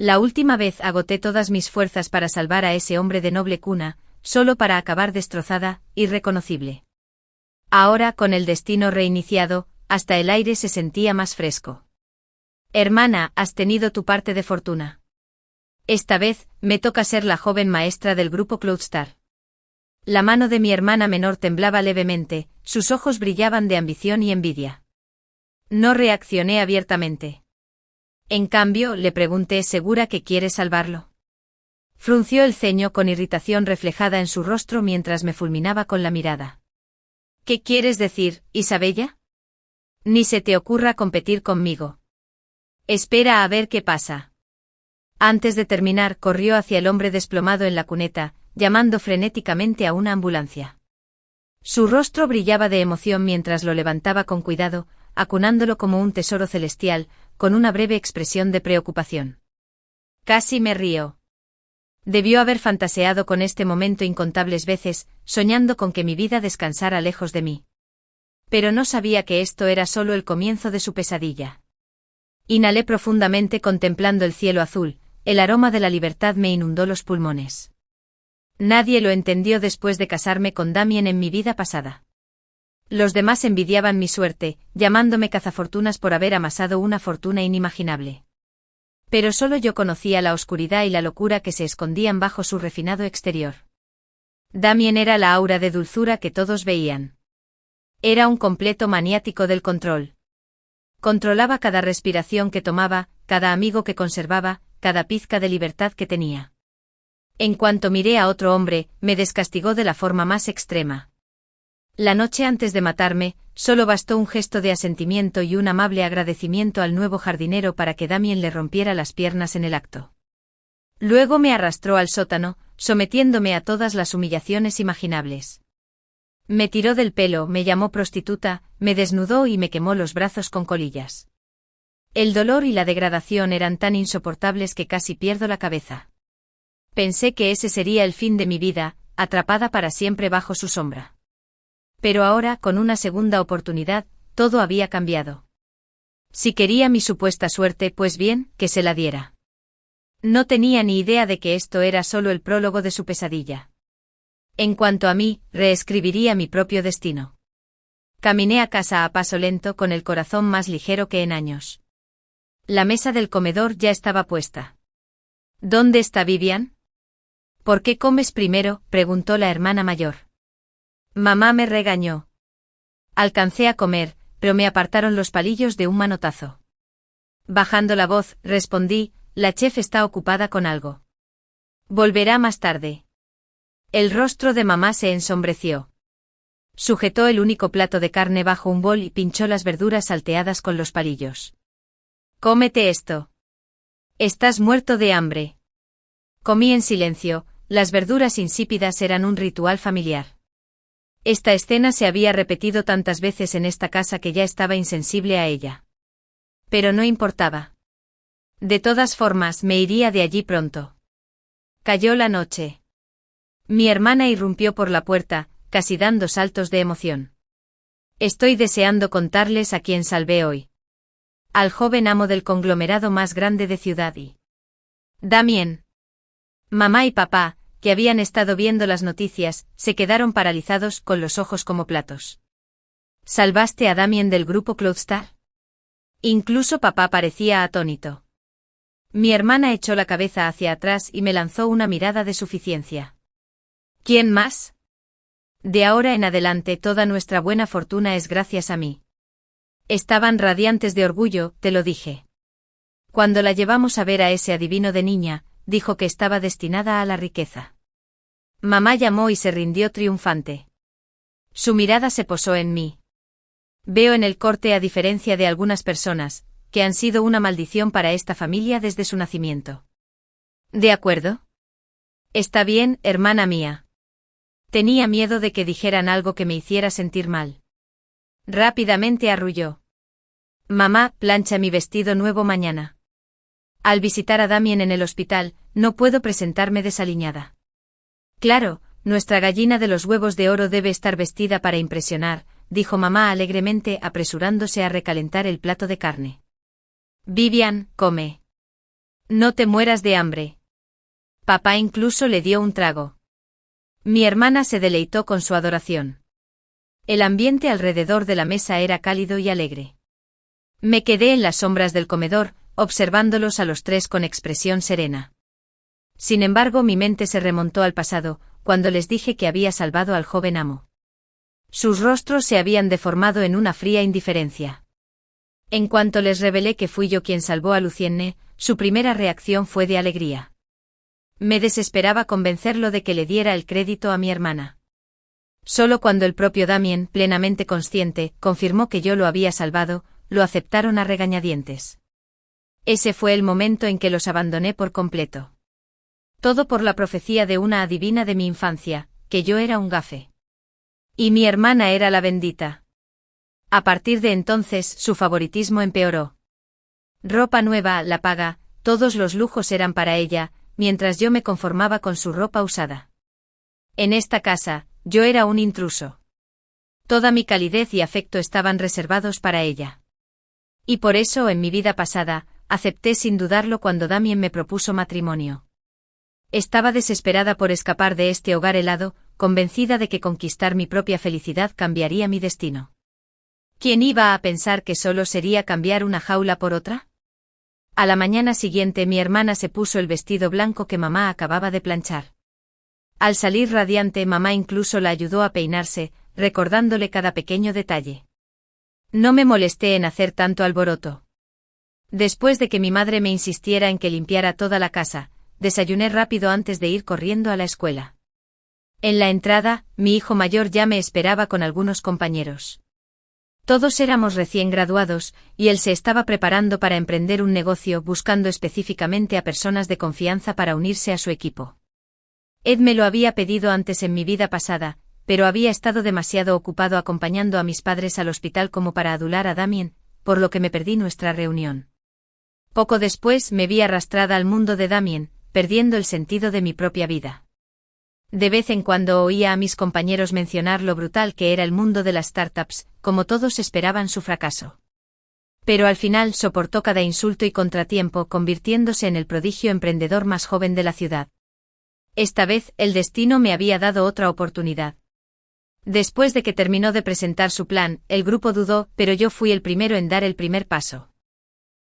La última vez agoté todas mis fuerzas para salvar a ese hombre de noble cuna, solo para acabar destrozada, irreconocible. Ahora, con el destino reiniciado, hasta el aire se sentía más fresco. Hermana, has tenido tu parte de fortuna. Esta vez, me toca ser la joven maestra del grupo Cloudstar. La mano de mi hermana menor temblaba levemente, sus ojos brillaban de ambición y envidia. No reaccioné abiertamente. En cambio, le pregunté, ¿segura que quieres salvarlo? Frunció el ceño con irritación reflejada en su rostro mientras me fulminaba con la mirada. ¿Qué quieres decir, Isabella? Ni se te ocurra competir conmigo. Espera a ver qué pasa. Antes de terminar, corrió hacia el hombre desplomado en la cuneta, llamando frenéticamente a una ambulancia. Su rostro brillaba de emoción mientras lo levantaba con cuidado, acunándolo como un tesoro celestial, con una breve expresión de preocupación. Casi me río. Debió haber fantaseado con este momento incontables veces, soñando con que mi vida descansara lejos de mí. Pero no sabía que esto era solo el comienzo de su pesadilla. Inhalé profundamente contemplando el cielo azul, el aroma de la libertad me inundó los pulmones. Nadie lo entendió después de casarme con Damien en mi vida pasada. Los demás envidiaban mi suerte, llamándome cazafortunas por haber amasado una fortuna inimaginable. Pero solo yo conocía la oscuridad y la locura que se escondían bajo su refinado exterior. Damien era la aura de dulzura que todos veían. Era un completo maniático del control. Controlaba cada respiración que tomaba, cada amigo que conservaba, cada pizca de libertad que tenía. En cuanto miré a otro hombre, me descastigó de la forma más extrema. La noche antes de matarme, solo bastó un gesto de asentimiento y un amable agradecimiento al nuevo jardinero para que Damien le rompiera las piernas en el acto. Luego me arrastró al sótano, sometiéndome a todas las humillaciones imaginables. Me tiró del pelo, me llamó prostituta, me desnudó y me quemó los brazos con colillas. El dolor y la degradación eran tan insoportables que casi pierdo la cabeza. Pensé que ese sería el fin de mi vida, atrapada para siempre bajo su sombra. Pero ahora, con una segunda oportunidad, todo había cambiado. Si quería mi supuesta suerte, pues bien, que se la diera. No tenía ni idea de que esto era solo el prólogo de su pesadilla. En cuanto a mí, reescribiría mi propio destino. Caminé a casa a paso lento con el corazón más ligero que en años. La mesa del comedor ya estaba puesta. ¿Dónde está Vivian? ¿Por qué comes primero?, preguntó la hermana mayor. Mamá me regañó. Alcancé a comer, pero me apartaron los palillos de un manotazo. Bajando la voz, respondí, la chef está ocupada con algo. Volverá más tarde. El rostro de mamá se ensombreció. Sujetó el único plato de carne bajo un bol y pinchó las verduras salteadas con los palillos. Cómete esto. Estás muerto de hambre. Comí en silencio, las verduras insípidas eran un ritual familiar. Esta escena se había repetido tantas veces en esta casa que ya estaba insensible a ella. Pero no importaba. De todas formas, me iría de allí pronto. Cayó la noche. Mi hermana irrumpió por la puerta, casi dando saltos de emoción. Estoy deseando contarles a quién salvé hoy. Al joven amo del conglomerado más grande de Ciudad y Damien. Mamá y papá, que habían estado viendo las noticias, se quedaron paralizados con los ojos como platos. ¿Salvaste a Damien del grupo Cloudstar? Incluso papá parecía atónito. Mi hermana echó la cabeza hacia atrás y me lanzó una mirada de suficiencia. ¿Quién más? De ahora en adelante toda nuestra buena fortuna es gracias a mí. Estaban radiantes de orgullo, te lo dije. Cuando la llevamos a ver a ese adivino de niña, dijo que estaba destinada a la riqueza. Mamá llamó y se rindió triunfante. Su mirada se posó en mí. Veo en el corte, a diferencia de algunas personas, que han sido una maldición para esta familia desde su nacimiento. ¿De acuerdo? Está bien, hermana mía. Tenía miedo de que dijeran algo que me hiciera sentir mal. Rápidamente arrulló. Mamá, plancha mi vestido nuevo mañana. Al visitar a Damien en el hospital, no puedo presentarme desaliñada. Claro, nuestra gallina de los huevos de oro debe estar vestida para impresionar, dijo mamá alegremente apresurándose a recalentar el plato de carne. Vivian, come. No te mueras de hambre. Papá incluso le dio un trago. Mi hermana se deleitó con su adoración. El ambiente alrededor de la mesa era cálido y alegre. Me quedé en las sombras del comedor, observándolos a los tres con expresión serena. Sin embargo, mi mente se remontó al pasado, cuando les dije que había salvado al joven amo. Sus rostros se habían deformado en una fría indiferencia. En cuanto les revelé que fui yo quien salvó a Lucienne, su primera reacción fue de alegría. Me desesperaba convencerlo de que le diera el crédito a mi hermana. Solo cuando el propio Damien, plenamente consciente, confirmó que yo lo había salvado, lo aceptaron a regañadientes. Ese fue el momento en que los abandoné por completo. Todo por la profecía de una adivina de mi infancia, que yo era un gafe. Y mi hermana era la bendita. A partir de entonces, su favoritismo empeoró. Ropa nueva, la paga, todos los lujos eran para ella, mientras yo me conformaba con su ropa usada. En esta casa, yo era un intruso. Toda mi calidez y afecto estaban reservados para ella. Y por eso, en mi vida pasada, acepté sin dudarlo cuando Damien me propuso matrimonio. Estaba desesperada por escapar de este hogar helado, convencida de que conquistar mi propia felicidad cambiaría mi destino. ¿Quién iba a pensar que solo sería cambiar una jaula por otra? A la mañana siguiente mi hermana se puso el vestido blanco que mamá acababa de planchar. Al salir radiante, mamá incluso la ayudó a peinarse, recordándole cada pequeño detalle. No me molesté en hacer tanto alboroto. Después de que mi madre me insistiera en que limpiara toda la casa, desayuné rápido antes de ir corriendo a la escuela. En la entrada, mi hijo mayor ya me esperaba con algunos compañeros. Todos éramos recién graduados, y él se estaba preparando para emprender un negocio buscando específicamente a personas de confianza para unirse a su equipo. Ed me lo había pedido antes en mi vida pasada, pero había estado demasiado ocupado acompañando a mis padres al hospital como para adular a Damien, por lo que me perdí nuestra reunión. Poco después me vi arrastrada al mundo de Damien, perdiendo el sentido de mi propia vida. De vez en cuando oía a mis compañeros mencionar lo brutal que era el mundo de las startups, como todos esperaban su fracaso. Pero al final soportó cada insulto y contratiempo, convirtiéndose en el prodigio emprendedor más joven de la ciudad. Esta vez, el destino me había dado otra oportunidad. Después de que terminó de presentar su plan, el grupo dudó, pero yo fui el primero en dar el primer paso.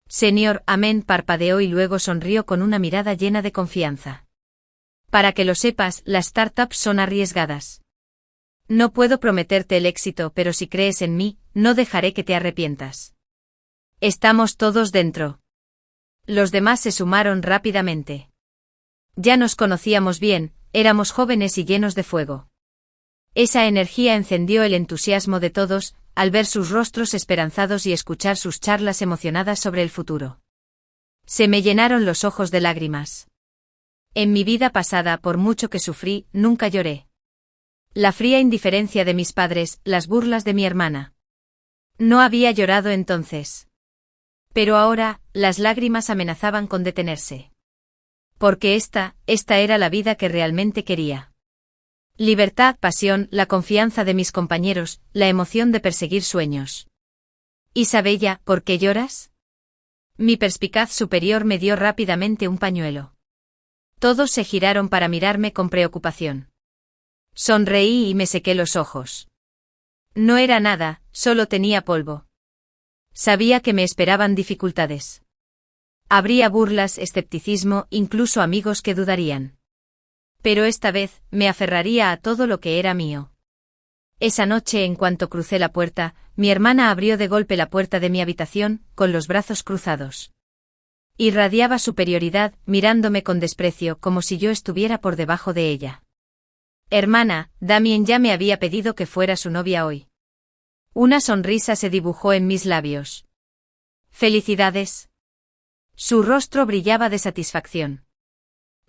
Señor, amén, parpadeó y luego sonrió con una mirada llena de confianza. Para que lo sepas, las startups son arriesgadas. No puedo prometerte el éxito, pero si crees en mí, no dejaré que te arrepientas. Estamos todos dentro. Los demás se sumaron rápidamente. Ya nos conocíamos bien, éramos jóvenes y llenos de fuego. Esa energía encendió el entusiasmo de todos, al ver sus rostros esperanzados y escuchar sus charlas emocionadas sobre el futuro. Se me llenaron los ojos de lágrimas. En mi vida pasada, por mucho que sufrí, nunca lloré. La fría indiferencia de mis padres, las burlas de mi hermana. No había llorado entonces. Pero ahora, las lágrimas amenazaban con detenerse. Porque esta era la vida que realmente quería. Libertad, pasión, la confianza de mis compañeros, la emoción de perseguir sueños. Isabella, ¿por qué lloras? Mi perspicaz superior me dio rápidamente un pañuelo. Todos se giraron para mirarme con preocupación. Sonreí y me sequé los ojos. No era nada, solo tenía polvo. Sabía que me esperaban dificultades. Habría burlas, escepticismo, incluso amigos que dudarían. Pero esta vez, me aferraría a todo lo que era mío. Esa noche, en cuanto crucé la puerta, mi hermana abrió de golpe la puerta de mi habitación, con los brazos cruzados. Irradiaba superioridad, mirándome con desprecio como si yo estuviera por debajo de ella. Hermana, Damien ya me había pedido que fuera su novia hoy. Una sonrisa se dibujó en mis labios. Felicidades. Su rostro brillaba de satisfacción.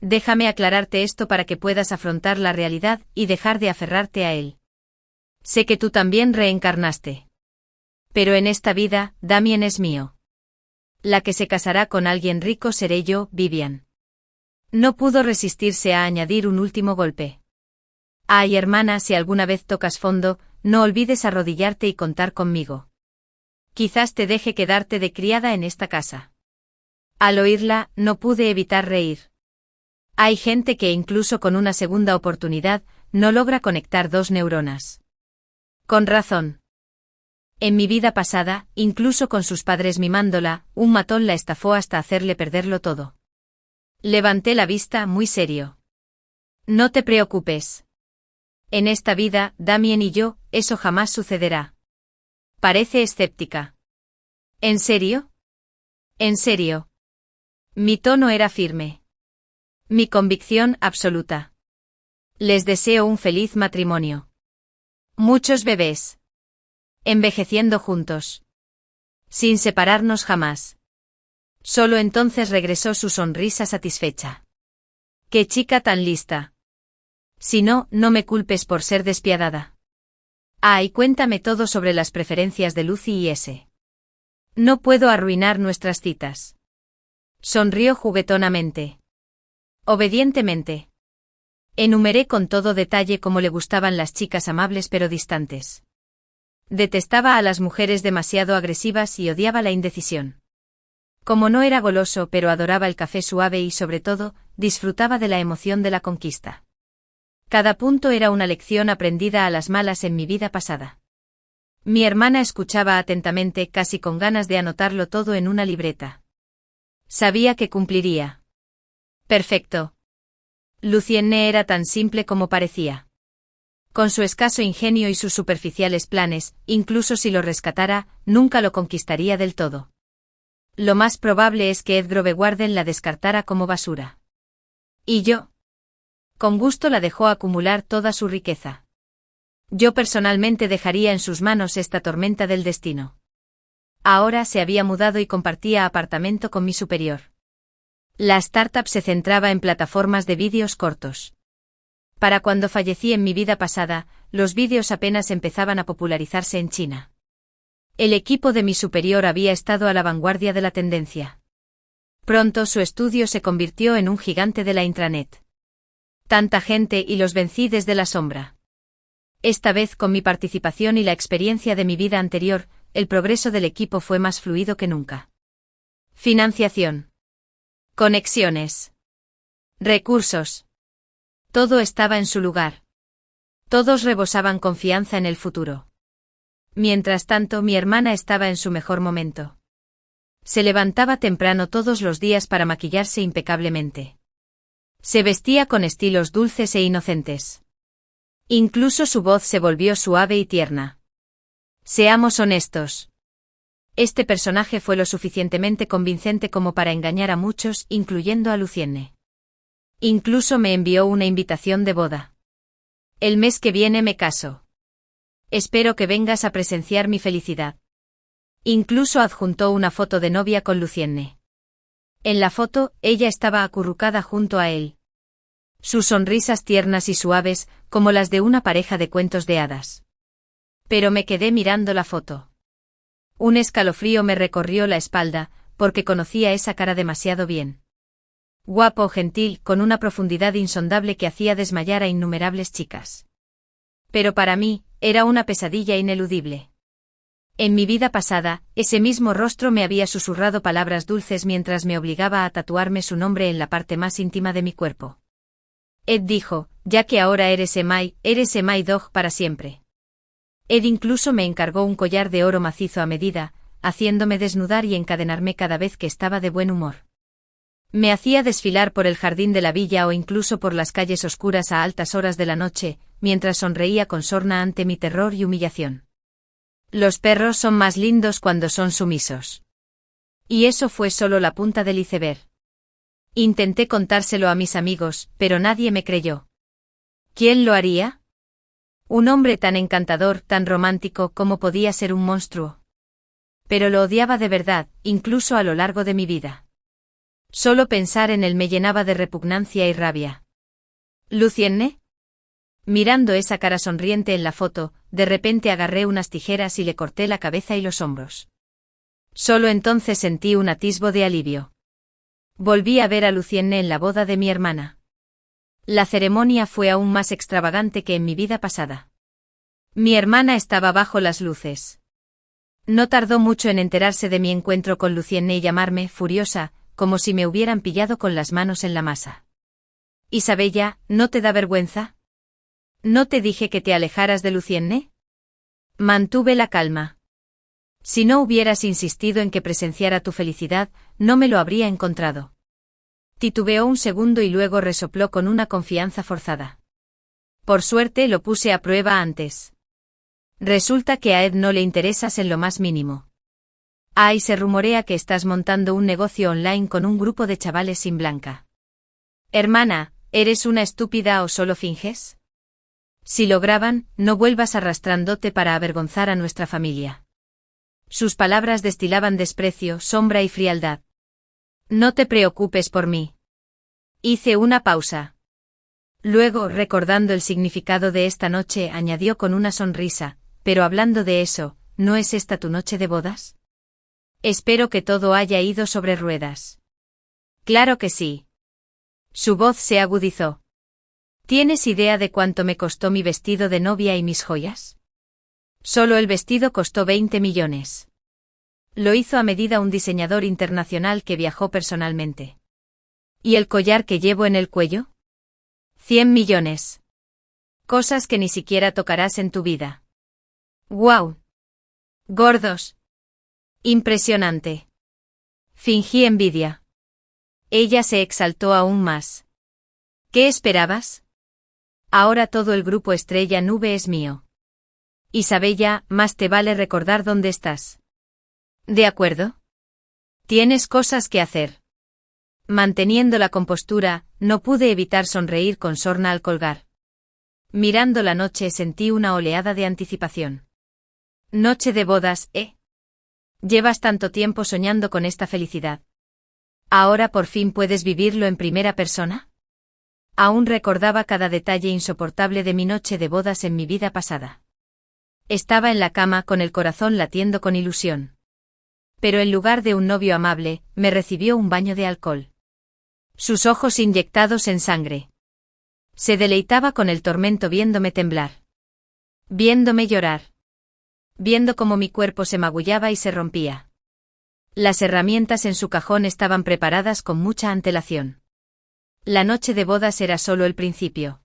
Déjame aclararte esto para que puedas afrontar la realidad y dejar de aferrarte a él. Sé que tú también reencarnaste. Pero en esta vida, Damien es mío. La que se casará con alguien rico seré yo, Vivian. No pudo resistirse a añadir un último golpe. Ay, hermana, si alguna vez tocas fondo, no olvides arrodillarte y contar conmigo. Quizás te deje quedarte de criada en esta casa. Al oírla, no pude evitar reír. Hay gente que incluso con una segunda oportunidad, no logra conectar dos neuronas. Con razón. En mi vida pasada, incluso con sus padres mimándola, un matón la estafó hasta hacerle perderlo todo. Levanté la vista muy serio. No te preocupes. En esta vida, Damien y yo, eso jamás sucederá. Parece escéptica. ¿En serio? ¿En serio? Mi tono era firme. Mi convicción absoluta. Les deseo un feliz matrimonio. Muchos bebés. Envejeciendo juntos. Sin separarnos jamás. Solo entonces regresó su sonrisa satisfecha. ¡Qué chica tan lista! Si no, no me culpes por ser despiadada. Y cuéntame todo sobre las preferencias de Lucy y ese. No puedo arruinar nuestras citas. Sonrió juguetonamente. Obedientemente. Enumeré con todo detalle cómo le gustaban las chicas amables pero distantes. Detestaba a las mujeres demasiado agresivas y odiaba la indecisión. Como no era goloso pero adoraba el café suave y sobre todo, disfrutaba de la emoción de la conquista. Cada punto era una lección aprendida a las malas en mi vida pasada. Mi hermana escuchaba atentamente, casi con ganas de anotarlo todo en una libreta. Sabía que cumpliría. Perfecto. Lucienne era tan simple como parecía. Con su escaso ingenio y sus superficiales planes, incluso si lo rescatara, nunca lo conquistaría del todo. Lo más probable es que Ed Grovewarden la descartara como basura. ¿Y yo? Con gusto la dejó acumular toda su riqueza. Yo personalmente dejaría en sus manos esta tormenta del destino. Ahora se había mudado y compartía apartamento con mi superior. La startup se centraba en plataformas de vídeos cortos. Para cuando fallecí en mi vida pasada, los vídeos apenas empezaban a popularizarse en China. El equipo de mi superior había estado a la vanguardia de la tendencia. Pronto su estudio se convirtió en un gigante de la intranet. Tanta gente y los vencí desde la sombra. Esta vez con mi participación y la experiencia de mi vida anterior, el progreso del equipo fue más fluido que nunca. Financiación. Conexiones. Recursos. Todo estaba en su lugar. Todos rebosaban confianza en el futuro. Mientras tanto, mi hermana estaba en su mejor momento. Se levantaba temprano todos los días para maquillarse impecablemente. Se vestía con estilos dulces e inocentes. Incluso su voz se volvió suave y tierna. Seamos honestos. Este personaje fue lo suficientemente convincente como para engañar a muchos, incluyendo a Lucienne. Incluso me envió una invitación de boda. El mes que viene me caso. Espero que vengas a presenciar mi felicidad. Incluso adjuntó una foto de novia con Lucienne. En la foto, ella estaba acurrucada junto a él. Sus sonrisas tiernas y suaves, como las de una pareja de cuentos de hadas. Pero me quedé mirando la foto. Un escalofrío me recorrió la espalda, porque conocía esa cara demasiado bien. Guapo, gentil, con una profundidad insondable que hacía desmayar a innumerables chicas. Pero para mí, era una pesadilla ineludible. En mi vida pasada, ese mismo rostro me había susurrado palabras dulces mientras me obligaba a tatuarme su nombre en la parte más íntima de mi cuerpo. Ed dijo, ya que ahora eres Emai Dog para siempre. Ed incluso me encargó un collar de oro macizo a medida, haciéndome desnudar y encadenarme cada vez que estaba de buen humor. Me hacía desfilar por el jardín de la villa o incluso por las calles oscuras a altas horas de la noche, mientras sonreía con sorna ante mi terror y humillación. Los perros son más lindos cuando son sumisos. Y eso fue solo la punta del iceberg. Intenté contárselo a mis amigos, pero nadie me creyó. ¿Quién lo haría? Un hombre tan encantador, tan romántico, como podía ser un monstruo. Pero lo odiaba de verdad, incluso a lo largo de mi vida. Solo pensar en él me llenaba de repugnancia y rabia. ¿Lucienne? Mirando esa cara sonriente en la foto, de repente agarré unas tijeras y le corté la cabeza y los hombros. Solo entonces sentí un atisbo de alivio. Volví a ver a Lucienne en la boda de mi hermana. La ceremonia fue aún más extravagante que en mi vida pasada. Mi hermana estaba bajo las luces. No tardó mucho en enterarse de mi encuentro con Lucienne y llamarme, furiosa, como si me hubieran pillado con las manos en la masa. Isabella, ¿no te da vergüenza? ¿No te dije que te alejaras de Lucienne? Mantuve la calma. Si no hubieras insistido en que presenciara tu felicidad, no me lo habría encontrado. Titubeó un segundo y luego resopló con una confianza forzada. Por suerte lo puse a prueba antes. Resulta que a Ed no le interesas en lo más mínimo. Y se rumorea que estás montando un negocio online con un grupo de chavales sin blanca. Hermana, ¿eres una estúpida o solo finges? Si lo graban, no vuelvas arrastrándote para avergonzar a nuestra familia. Sus palabras destilaban desprecio, sombra y frialdad. No te preocupes por mí. Hice una pausa. Luego, recordando el significado de esta noche, añadió con una sonrisa, pero hablando de eso, ¿no es esta tu noche de bodas? Espero que todo haya ido sobre ruedas. Claro que sí. Su voz se agudizó. ¿Tienes idea de cuánto me costó mi vestido de novia y mis joyas? Solo el vestido costó 20 millones. Lo hizo a medida un diseñador internacional que viajó personalmente. ¿Y el collar que llevo en el cuello? 100 millones. Cosas que ni siquiera tocarás en tu vida. ¡Guau! Gordos. Impresionante. Fingí envidia. Ella se exaltó aún más. ¿Qué esperabas? Ahora todo el grupo Estrella Nube es mío. Isabella, más te vale recordar dónde estás. ¿De acuerdo? Tienes cosas que hacer. Manteniendo la compostura, no pude evitar sonreír con sorna al colgar. Mirando la noche sentí una oleada de anticipación. Noche de bodas, ¿eh? Llevas tanto tiempo soñando con esta felicidad. ¿Ahora por fin puedes vivirlo en primera persona? Aún recordaba cada detalle insoportable de mi noche de bodas en mi vida pasada. Estaba en la cama con el corazón latiendo con ilusión. Pero en lugar de un novio amable, me recibió un baño de alcohol. Sus ojos inyectados en sangre. Se deleitaba con el tormento viéndome temblar. Viéndome llorar. Viendo cómo mi cuerpo se magullaba y se rompía. Las herramientas en su cajón estaban preparadas con mucha antelación. La noche de bodas era solo el principio.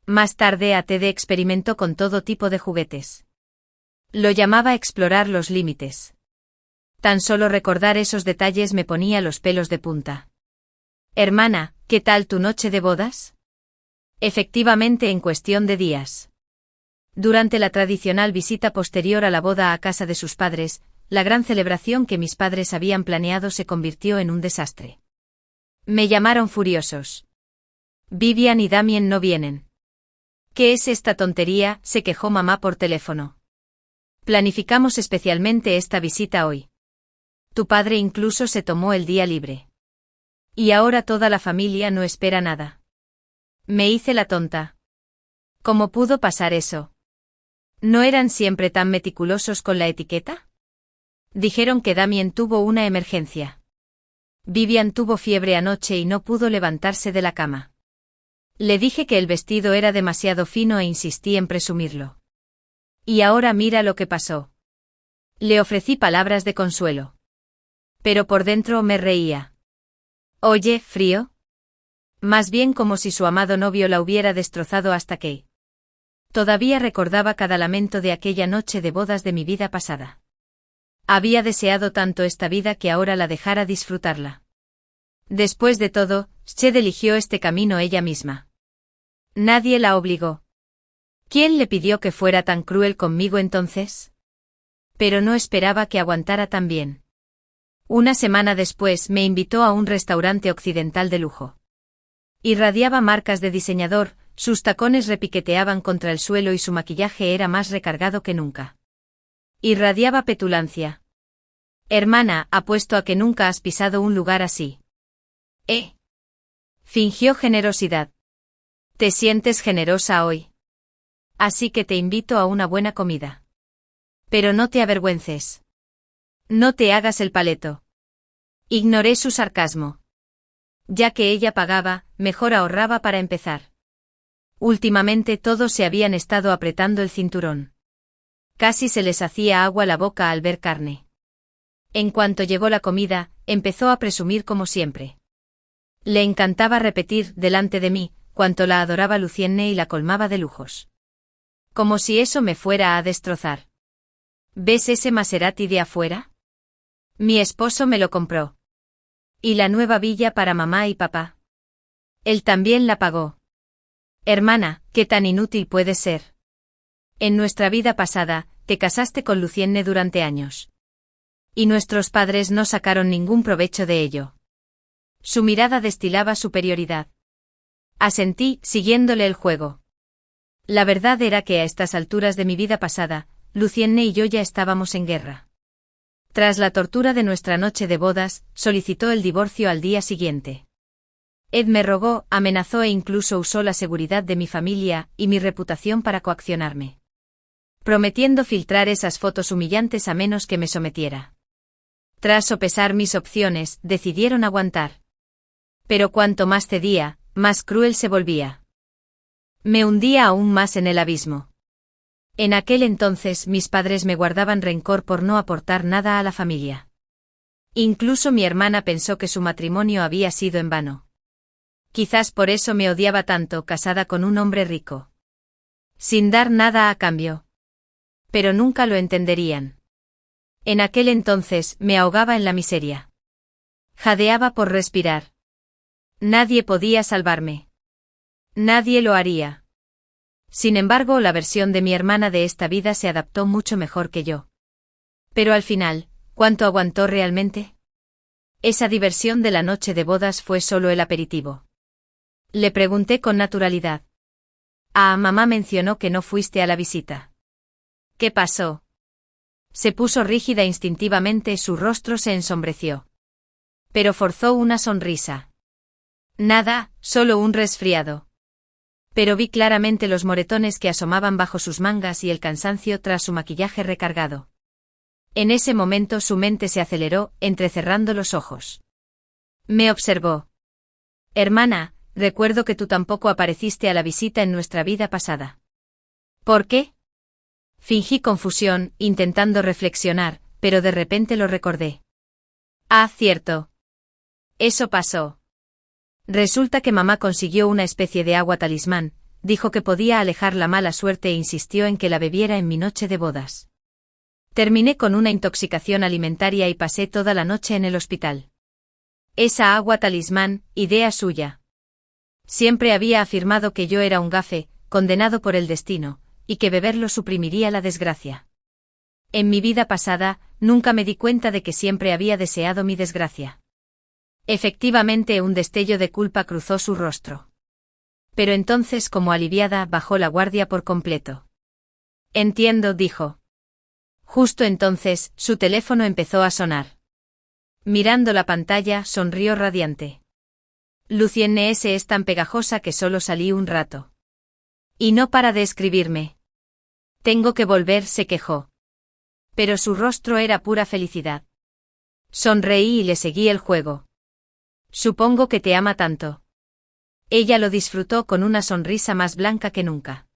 Más tarde ATD experimentó con todo tipo de juguetes. Lo llamaba explorar los límites. Tan solo recordar esos detalles me ponía los pelos de punta. Hermana, ¿qué tal tu noche de bodas? Efectivamente, en cuestión de días. Durante la tradicional visita posterior a la boda a casa de sus padres, la gran celebración que mis padres habían planeado se convirtió en un desastre. Me llamaron furiosos. Vivian y Damien no vienen. ¿Qué es esta tontería?, se quejó mamá por teléfono. Planificamos especialmente esta visita hoy. Tu padre incluso se tomó el día libre. Y ahora toda la familia no espera nada. Me hice la tonta. ¿Cómo pudo pasar eso? ¿No eran siempre tan meticulosos con la etiqueta? Dijeron que Damien tuvo una emergencia. Vivian tuvo fiebre anoche y no pudo levantarse de la cama. Le dije que el vestido era demasiado fino e insistí en presumirlo. Y ahora mira lo que pasó. Le ofrecí palabras de consuelo. Pero por dentro me reía. Oye, ¿frío? Más bien como si su amado novio la hubiera destrozado hasta que... Todavía recordaba cada lamento de aquella noche de bodas de mi vida pasada. Había deseado tanto esta vida que ahora la dejara disfrutarla. Después de todo, Shed eligió este camino ella misma. Nadie la obligó. ¿Quién le pidió que fuera tan cruel conmigo entonces? Pero no esperaba que aguantara tan bien. Una semana después me invitó a un restaurante occidental de lujo. Irradiaba marcas de diseñador, sus tacones repiqueteaban contra el suelo y su maquillaje era más recargado que nunca. Irradiaba petulancia. Hermana, apuesto a que nunca has pisado un lugar así. Fingió generosidad. ¿Te sientes generosa hoy? Así que te invito a una buena comida. Pero no te avergüences. No te hagas el paleto. Ignoré su sarcasmo. Ya que ella pagaba, mejor ahorraba para empezar. Últimamente todos se habían estado apretando el cinturón. Casi se les hacía agua la boca al ver carne. En cuanto llegó la comida, empezó a presumir como siempre. Le encantaba repetir, delante de mí, cuánto la adoraba Lucienne y la colmaba de lujos. Como si eso me fuera a destrozar. ¿Ves ese Maserati de afuera? Mi esposo me lo compró. ¿Y la nueva villa para mamá y papá? Él también la pagó. Hermana, ¿qué tan inútil puedes ser? En nuestra vida pasada, te casaste con Lucienne durante años. Y nuestros padres no sacaron ningún provecho de ello. Su mirada destilaba superioridad. Asentí, siguiéndole el juego. La verdad era que a estas alturas de mi vida pasada, Lucienne y yo ya estábamos en guerra. Tras la tortura de nuestra noche de bodas, solicitó el divorcio al día siguiente. Ed me rogó, amenazó e incluso usó la seguridad de mi familia y mi reputación para coaccionarme. Prometiendo filtrar esas fotos humillantes a menos que me sometiera. Tras sopesar mis opciones, decidieron aguantar. Pero cuanto más cedía, más cruel se volvía. Me hundía aún más en el abismo. En aquel entonces mis padres me guardaban rencor por no aportar nada a la familia. Incluso mi hermana pensó que su matrimonio había sido en vano. Quizás por eso me odiaba tanto, casada con un hombre rico. Sin dar nada a cambio. Pero nunca lo entenderían. En aquel entonces me ahogaba en la miseria. Jadeaba por respirar. Nadie podía salvarme. Nadie lo haría. Sin embargo, la versión de mi hermana de esta vida se adaptó mucho mejor que yo. Pero al final, ¿cuánto aguantó realmente? Esa diversión de la noche de bodas fue solo el aperitivo. Le pregunté con naturalidad. Mamá mencionó que no fuiste a la visita. ¿Qué pasó? Se puso rígida instintivamente, su rostro se ensombreció. Pero forzó una sonrisa. Nada, solo un resfriado. Pero vi claramente los moretones que asomaban bajo sus mangas y el cansancio tras su maquillaje recargado. En ese momento su mente se aceleró, entrecerrando los ojos. Me observó. Hermana, recuerdo que tú tampoco apareciste a la visita en nuestra vida pasada. ¿Por qué? Fingí confusión, intentando reflexionar, pero de repente lo recordé. Cierto. Eso pasó. Resulta que mamá consiguió una especie de agua talismán, dijo que podía alejar la mala suerte e insistió en que la bebiera en mi noche de bodas. Terminé con una intoxicación alimentaria y pasé toda la noche en el hospital. Esa agua talismán, idea suya. Siempre había afirmado que yo era un gafe, condenado por el destino, y que beberlo suprimiría la desgracia. En mi vida pasada, nunca me di cuenta de que siempre había deseado mi desgracia. Efectivamente, un destello de culpa cruzó su rostro. Pero entonces, como aliviada, bajó la guardia por completo. Entiendo, dijo. Justo entonces, su teléfono empezó a sonar. Mirando la pantalla, sonrió radiante. Lucienne es tan pegajosa que solo salí un rato. Y no para de escribirme. Tengo que volver, se quejó. Pero su rostro era pura felicidad. Sonreí y le seguí el juego. Supongo que te ama tanto. Ella lo disfrutó con una sonrisa más blanca que nunca.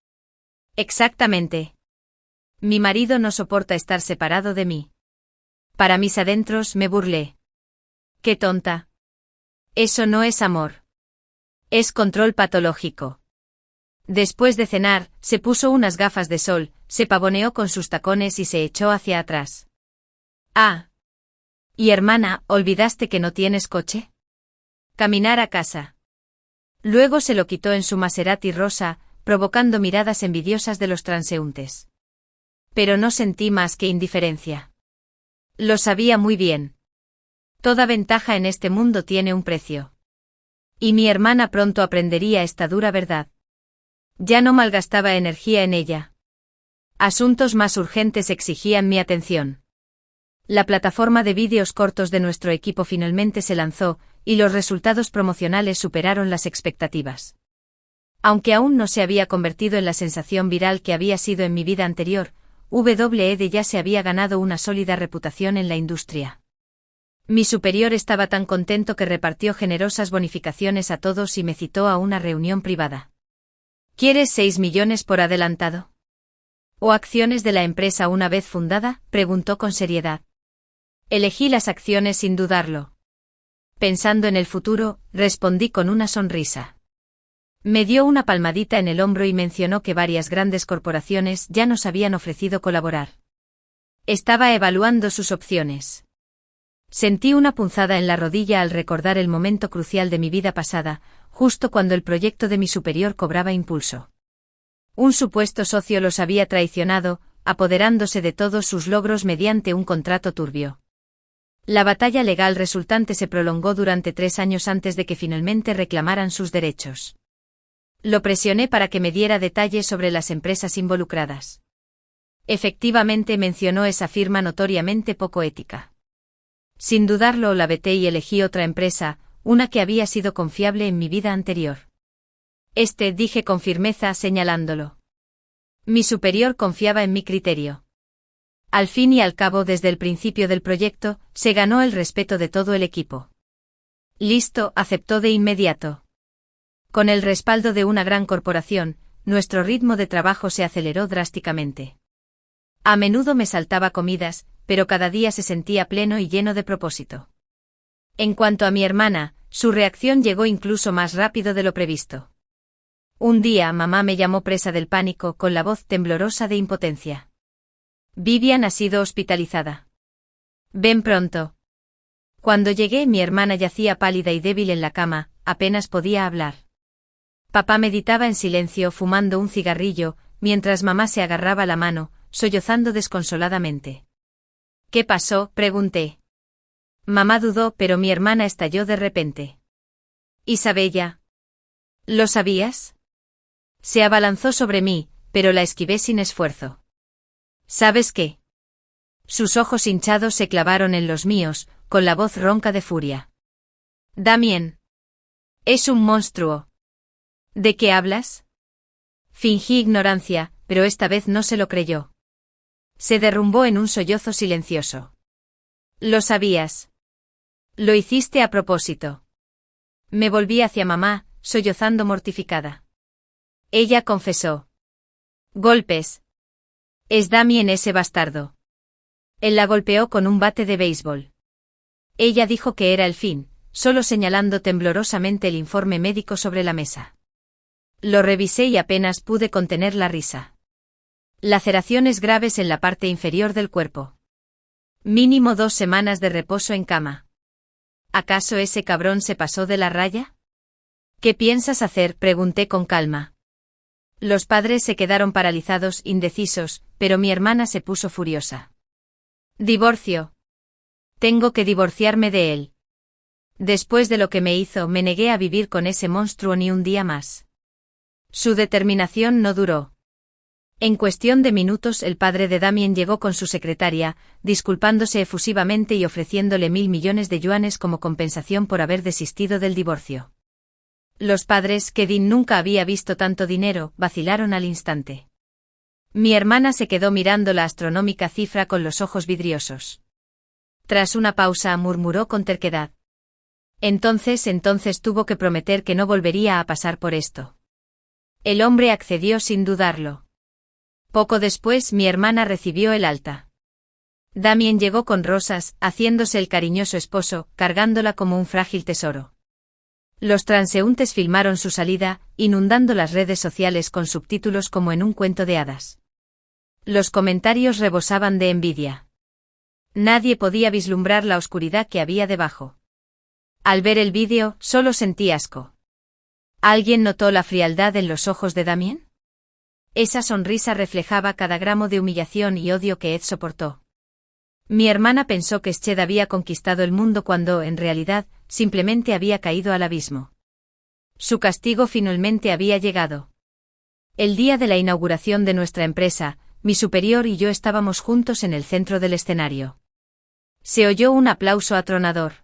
Exactamente. Mi marido no soporta estar separado de mí. Para mis adentros me burlé. Qué tonta. Eso no es amor. Es control patológico. Después de cenar, se puso unas gafas de sol, se pavoneó con sus tacones y se echó hacia atrás. ¿Y hermana, olvidaste que no tienes coche? Caminar a casa. Luego se lo quitó en su Maserati rosa, provocando miradas envidiosas de los transeúntes. Pero no sentí más que indiferencia. Lo sabía muy bien. Toda ventaja en este mundo tiene un precio. Y mi hermana pronto aprendería esta dura verdad. Ya no malgastaba energía en ella. Asuntos más urgentes exigían mi atención. La plataforma de vídeos cortos de nuestro equipo finalmente se lanzó, y los resultados promocionales superaron las expectativas. Aunque aún no se había convertido en la sensación viral que había sido en mi vida anterior, WD ya se había ganado una sólida reputación en la industria. Mi superior estaba tan contento que repartió generosas bonificaciones a todos y me citó a una reunión privada. ¿Quieres 6 millones por adelantado? ¿O acciones de la empresa una vez fundada?, preguntó con seriedad. Elegí las acciones sin dudarlo. Pensando en el futuro, respondí con una sonrisa. Me dio una palmadita en el hombro y mencionó que varias grandes corporaciones ya nos habían ofrecido colaborar. Estaba evaluando sus opciones. Sentí una punzada en la rodilla al recordar el momento crucial de mi vida pasada, justo cuando el proyecto de mi superior cobraba impulso. Un supuesto socio los había traicionado, apoderándose de todos sus logros mediante un contrato turbio. La batalla legal resultante se prolongó durante 3 años antes de que finalmente reclamaran sus derechos. Lo presioné para que me diera detalles sobre las empresas involucradas. Efectivamente mencionó esa firma notoriamente poco ética. Sin dudarlo la veté y elegí otra empresa, una que había sido confiable en mi vida anterior. Dije con firmeza señalándolo. Mi superior confiaba en mi criterio. Al fin y al cabo, desde el principio del proyecto, se ganó el respeto de todo el equipo. Listo, aceptó de inmediato. Con el respaldo de una gran corporación, nuestro ritmo de trabajo se aceleró drásticamente. A menudo me saltaba comidas, pero cada día se sentía pleno y lleno de propósito. En cuanto a mi hermana, su reacción llegó incluso más rápido de lo previsto. Un día mamá me llamó presa del pánico con la voz temblorosa de impotencia. Vivian ha sido hospitalizada. Ven pronto. Cuando llegué, mi hermana yacía pálida y débil en la cama, apenas podía hablar. Papá meditaba en silencio fumando un cigarrillo, mientras mamá se agarraba la mano, sollozando desconsoladamente. ¿Qué pasó?, pregunté. Mamá dudó, pero mi hermana estalló de repente. Isabella. ¿Lo sabías? Se abalanzó sobre mí, pero la esquivé sin esfuerzo. ¿Sabes qué? Sus ojos hinchados se clavaron en los míos, con la voz ronca de furia. Damien. Es un monstruo. ¿De qué hablas? Fingí ignorancia, pero esta vez no se lo creyó. Se derrumbó en un sollozo silencioso. Lo sabías. Lo hiciste a propósito. Me volví hacia mamá, sollozando mortificada. Ella confesó. Golpes. Es Damien ese bastardo. Él la golpeó con un bate de béisbol. Ella dijo que era el fin, solo señalando temblorosamente el informe médico sobre la mesa. Lo revisé y apenas pude contener la risa. Laceraciones graves en la parte inferior del cuerpo. Mínimo 2 semanas de reposo en cama. ¿Acaso ese cabrón se pasó de la raya? ¿Qué piensas hacer?, pregunté con calma. Los padres se quedaron paralizados, indecisos, pero mi hermana se puso furiosa. Divorcio. Tengo que divorciarme de él. Después de lo que me hizo, me negué a vivir con ese monstruo ni un día más. Su determinación no duró. En cuestión de minutos el padre de Damien llegó con su secretaria, disculpándose efusivamente y ofreciéndole 1.000 millones de yuanes como compensación por haber desistido del divorcio. Los padres, que Dean nunca había visto tanto dinero, vacilaron al instante. Mi hermana se quedó mirando la astronómica cifra con los ojos vidriosos. Tras una pausa murmuró con terquedad. Entonces tuvo que prometer que no volvería a pasar por esto. El hombre accedió sin dudarlo. Poco después mi hermana recibió el alta. Damien llegó con rosas, haciéndose el cariñoso esposo, cargándola como un frágil tesoro. Los transeúntes filmaron su salida, inundando las redes sociales con subtítulos como en un cuento de hadas. Los comentarios rebosaban de envidia. Nadie podía vislumbrar la oscuridad que había debajo. Al ver el vídeo, solo sentí asco. ¿Alguien notó la frialdad en los ojos de Damien? Esa sonrisa reflejaba cada gramo de humillación y odio que Ed soportó. Mi hermana pensó que Sched había conquistado el mundo cuando, en realidad, simplemente había caído al abismo. Su castigo finalmente había llegado. El día de la inauguración de nuestra empresa, mi superior y yo estábamos juntos en el centro del escenario. Se oyó un aplauso atronador.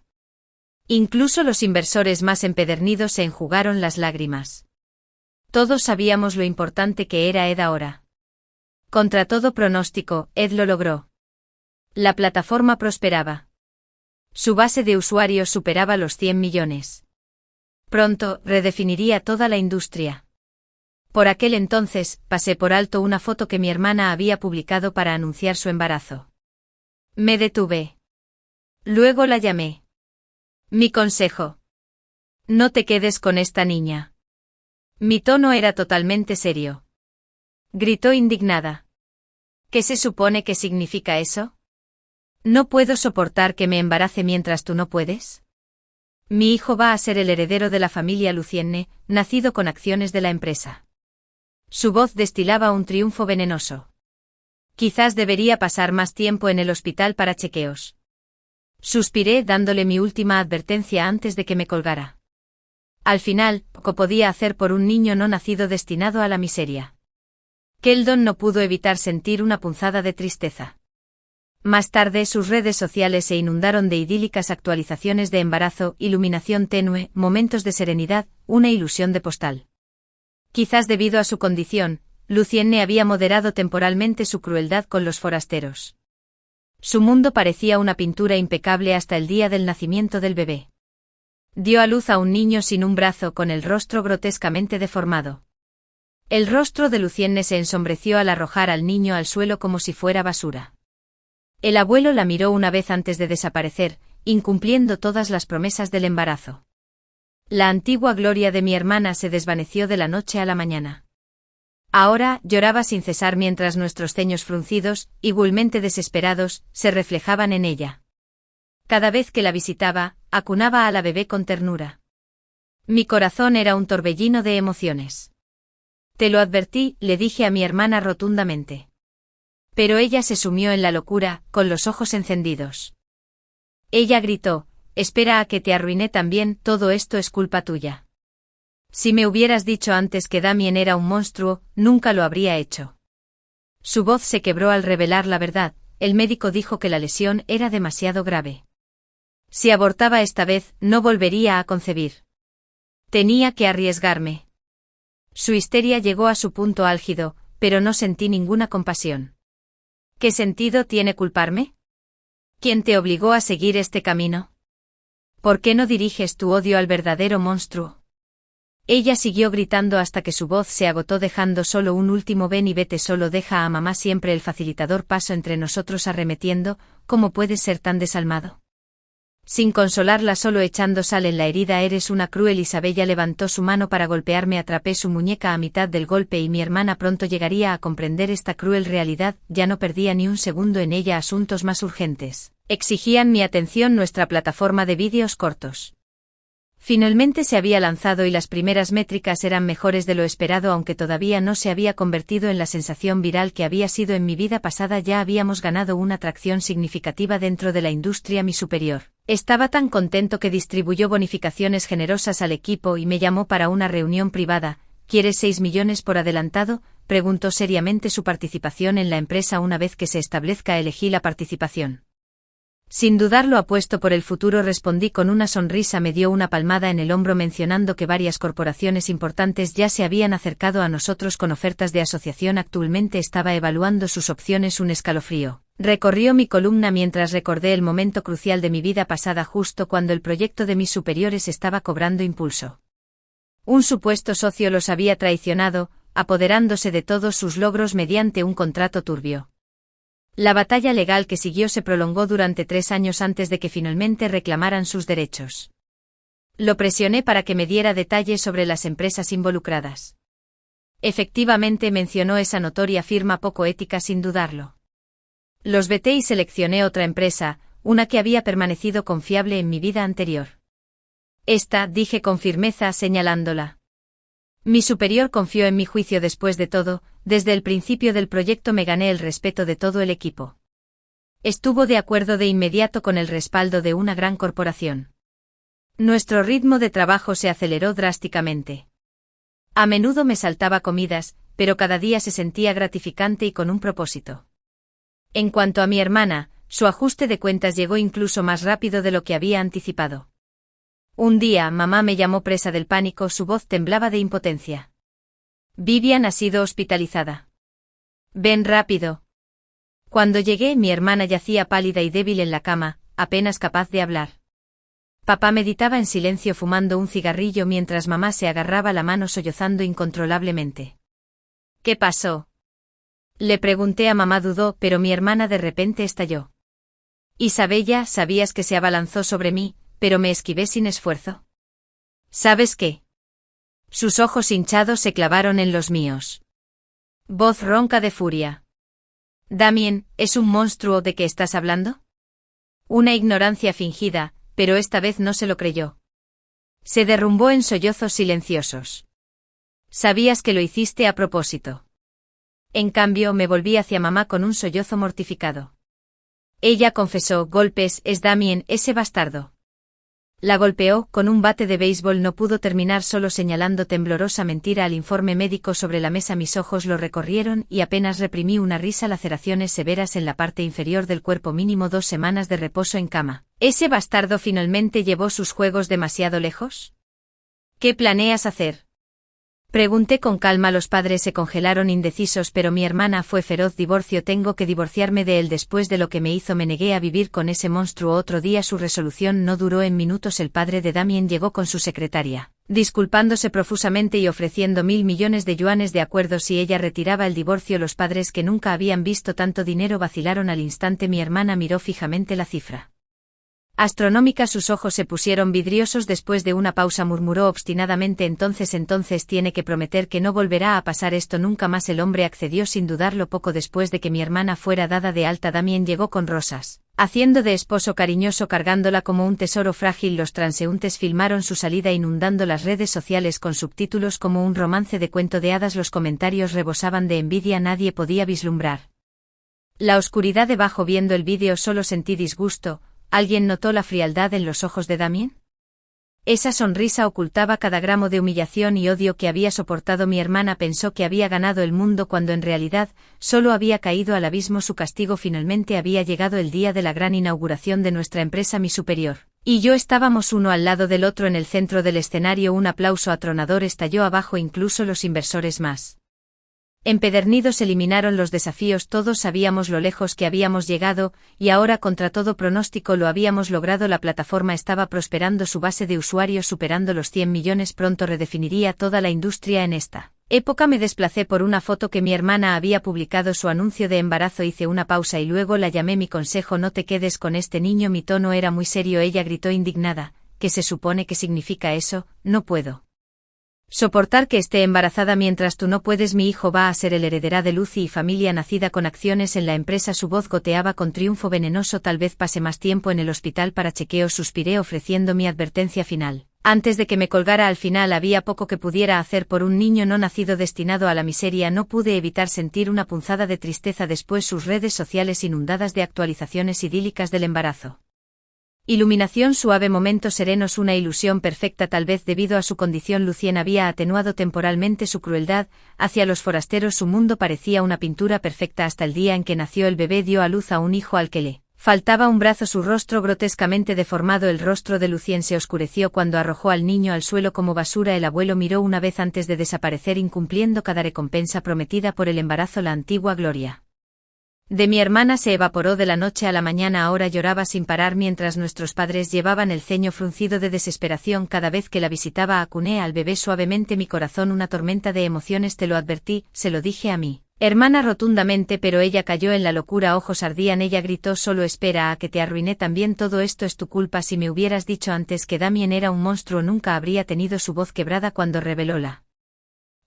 Incluso los inversores más empedernidos se enjugaron las lágrimas. Todos sabíamos lo importante que era Ed ahora. Contra todo pronóstico, Ed lo logró. La plataforma prosperaba. Su base de usuarios superaba los 100 millones. Pronto, redefiniría toda la industria. Por aquel entonces, pasé por alto una foto que mi hermana había publicado para anunciar su embarazo. Me detuve. Luego la llamé. Mi consejo. No te quedes con esta niña. Mi tono era totalmente serio. Gritó indignada. ¿Qué se supone que significa eso? ¿No puedo soportar que me embarace mientras tú no puedes? Mi hijo va a ser el heredero de la familia Lucienne, nacido con acciones de la empresa. Su voz destilaba un triunfo venenoso. Quizás debería pasar más tiempo en el hospital para chequeos. Suspiré dándole mi última advertencia antes de que me colgara. Al final, poco podía hacer por un niño no nacido destinado a la miseria. Keldon no pudo evitar sentir una punzada de tristeza. Más tarde sus redes sociales se inundaron de idílicas actualizaciones de embarazo, iluminación tenue, momentos de serenidad, una ilusión de postal. Quizás debido a su condición, Lucienne había moderado temporalmente su crueldad con los forasteros. Su mundo parecía una pintura impecable hasta el día del nacimiento del bebé. Dio a luz a un niño sin un brazo con el rostro grotescamente deformado. El rostro de Lucienne se ensombreció al arrojar al niño al suelo como si fuera basura. El abuelo la miró una vez antes de desaparecer, incumpliendo todas las promesas del embarazo. La antigua gloria de mi hermana se desvaneció de la noche a la mañana. Ahora lloraba sin cesar mientras nuestros ceños fruncidos, igualmente desesperados, se reflejaban en ella. Cada vez que la visitaba, acunaba a la bebé con ternura. Mi corazón era un torbellino de emociones. Te lo advertí, le dije a mi hermana rotundamente. Pero ella se sumió en la locura, con los ojos encendidos. Ella gritó, espera a que te arruiné también, todo esto es culpa tuya. Si me hubieras dicho antes que Damien era un monstruo, nunca lo habría hecho. Su voz se quebró al revelar la verdad, el médico dijo que la lesión era demasiado grave. Si abortaba esta vez, no volvería a concebir. Tenía que arriesgarme. Su histeria llegó a su punto álgido, pero no sentí ninguna compasión. ¿Qué sentido tiene culparme? ¿Quién te obligó a seguir este camino? ¿Por qué no diriges tu odio al verdadero monstruo? Ella siguió gritando hasta que su voz se agotó dejando solo un último ven y vete solo deja a mamá siempre el facilitador paso entre nosotros arremetiendo, ¿cómo puedes ser tan desalmado? Sin consolarla solo echando sal en la herida eres una cruel Isabella levantó su mano para golpearme atrapé su muñeca a mitad del golpe y mi hermana pronto llegaría a comprender esta cruel realidad, ya no perdía ni un segundo en ella asuntos más urgentes. Exigían mi atención nuestra plataforma de vídeos cortos. Finalmente se había lanzado y las primeras métricas eran mejores de lo esperado aunque todavía no se había convertido en la sensación viral que había sido en mi vida pasada ya habíamos ganado una atracción significativa dentro de la industria mi superior. Estaba tan contento que distribuyó bonificaciones generosas al equipo y me llamó para una reunión privada. ¿Quieres 6 millones por adelantado? Preguntó seriamente su participación en la empresa una vez que se establezca elegí la participación. Sin dudarlo apuesto por el futuro respondí con una sonrisa me dio una palmada en el hombro mencionando que varias corporaciones importantes ya se habían acercado a nosotros con ofertas de asociación actualmente estaba evaluando sus opciones un escalofrío. Recorrió mi columna mientras recordé el momento crucial de mi vida pasada justo cuando el proyecto de mis superiores estaba cobrando impulso. Un supuesto socio los había traicionado, apoderándose de todos sus logros mediante un contrato turbio. La batalla legal que siguió se prolongó durante 3 años antes de que finalmente reclamaran sus derechos. Lo presioné para que me diera detalles sobre las empresas involucradas. Efectivamente mencionó esa notoria firma poco ética sin dudarlo. Los veté y seleccioné otra empresa, una que había permanecido confiable en mi vida anterior. Esta, dije con firmeza señalándola. Mi superior confió en mi juicio después de todo, desde el principio del proyecto me gané el respeto de todo el equipo. Estuvo de acuerdo de inmediato con el respaldo de una gran corporación. Nuestro ritmo de trabajo se aceleró drásticamente. A menudo me saltaba comidas, pero cada día se sentía gratificante y con un propósito. En cuanto a mi hermana, su ajuste de cuentas llegó incluso más rápido de lo que había anticipado. Un día mamá me llamó presa del pánico, su voz temblaba de impotencia. Vivian ha sido hospitalizada. Ven rápido. Cuando llegué mi hermana yacía pálida y débil en la cama, apenas capaz de hablar. Papá meditaba en silencio fumando un cigarrillo mientras mamá se agarraba la mano sollozando incontrolablemente. ¿Qué pasó? Le pregunté a mamá dudó, pero mi hermana de repente estalló. Isabella, sabías que se abalanzó sobre mí, pero me esquivé sin esfuerzo. ¿Sabes qué? Sus ojos hinchados se clavaron en los míos. Voz ronca de furia. Damien, ¿es un monstruo de que estás hablando? Una ignorancia fingida, pero esta vez no se lo creyó. Se derrumbó en sollozos silenciosos. Sabías que lo hiciste a propósito. En cambio, me volví hacia mamá con un sollozo mortificado. Ella confesó, golpes, es Damien, ese bastardo. La golpeó, con un bate de béisbol. No pudo terminar solo señalando temblorosa mentira al informe médico sobre la mesa. Mis ojos lo recorrieron y apenas reprimí una risa. Laceraciones severas en la parte inferior del cuerpo. Mínimo 2 semanas de reposo en cama. ¿Ese bastardo finalmente llevó sus juegos demasiado lejos? ¿Qué planeas hacer? Pregunté con calma. Los padres se congelaron indecisos, pero mi hermana fue feroz. Divorcio. Tengo que divorciarme de él después de lo que me hizo. Me negué a vivir con ese monstruo otro día. Su resolución no duró en minutos. El padre de Damien llegó con su secretaria, disculpándose profusamente y ofreciendo 1.000 millones de yuanes de acuerdo si ella retiraba el divorcio. Los padres, que nunca habían visto tanto dinero, vacilaron al instante. Mi hermana miró fijamente la cifra astronómica. Sus ojos se pusieron vidriosos. Después de una pausa murmuró obstinadamente, entonces tiene que prometer que no volverá a pasar esto nunca más. El hombre accedió sin dudarlo. Poco después de que mi hermana fuera dada de alta, Damien llegó con rosas, haciendo de esposo cariñoso, cargándola como un tesoro frágil. Los transeúntes filmaron su salida, inundando las redes sociales con subtítulos como un romance de cuento de hadas. Los comentarios rebosaban de envidia. Nadie podía vislumbrar la oscuridad debajo. Viendo el vídeo solo sentí disgusto. ¿Alguien notó la frialdad en los ojos de Damien? Esa sonrisa ocultaba cada gramo de humillación y odio que había soportado. Mi hermana pensó que había ganado el mundo cuando en realidad solo había caído al abismo. Su castigo finalmente había llegado el día de la gran inauguración de nuestra empresa. Mi superior y yo estábamos uno al lado del otro en el centro del escenario. Un aplauso atronador estalló abajo. Incluso los inversores más empedernidos eliminaron los desafíos. Todos sabíamos lo lejos que habíamos llegado, y ahora contra todo pronóstico lo habíamos logrado. La plataforma estaba prosperando, su base de usuarios superando los 100 millones. Pronto redefiniría toda la industria. En esta época me desplacé por una foto que mi hermana había publicado, su anuncio de embarazo. Hice una pausa y luego la llamé. Mi consejo: no te quedes con este niño. Mi tono era muy serio. Ella gritó indignada. ¿Qué se supone que significa eso? No puedo soportar que esté embarazada mientras tú no puedes. Mi hijo va a ser el heredero de Lucy y familia, nacida con acciones en la empresa. Su voz goteaba con triunfo venenoso. Tal vez pase más tiempo en el hospital para chequeos. Suspiré ofreciendo mi advertencia final. Antes de que me colgara. Al final había poco que pudiera hacer por un niño no nacido destinado a la miseria. No pude evitar sentir una punzada de tristeza. Después sus redes sociales inundadas de actualizaciones idílicas del embarazo. Iluminación suave, momentos serenos, una ilusión perfecta. Tal vez debido a su condición, Lucien había atenuado temporalmente su crueldad hacia los forasteros. Su mundo parecía una pintura perfecta hasta el día en que nació el bebé. Dio a luz a un hijo al que le faltaba un brazo. Su rostro grotescamente deformado. El rostro de Lucien se oscureció cuando arrojó al niño al suelo como basura. El abuelo miró una vez antes de desaparecer, incumpliendo cada recompensa prometida por el embarazo. La antigua gloria de mi hermana se evaporó de la noche a la mañana. Ahora lloraba sin parar mientras nuestros padres llevaban el ceño fruncido de desesperación cada vez que la visitaba. Acuné al bebé suavemente. Mi corazón una tormenta de emociones. Te lo advertí, se lo dije a mi hermana rotundamente, pero ella cayó en la locura. Ojos ardían. Ella gritó: solo espera a que te arruiné también. Todo esto es tu culpa. Si me hubieras dicho antes que Damien era un monstruo, nunca habría tenido. Su voz quebrada cuando reveló la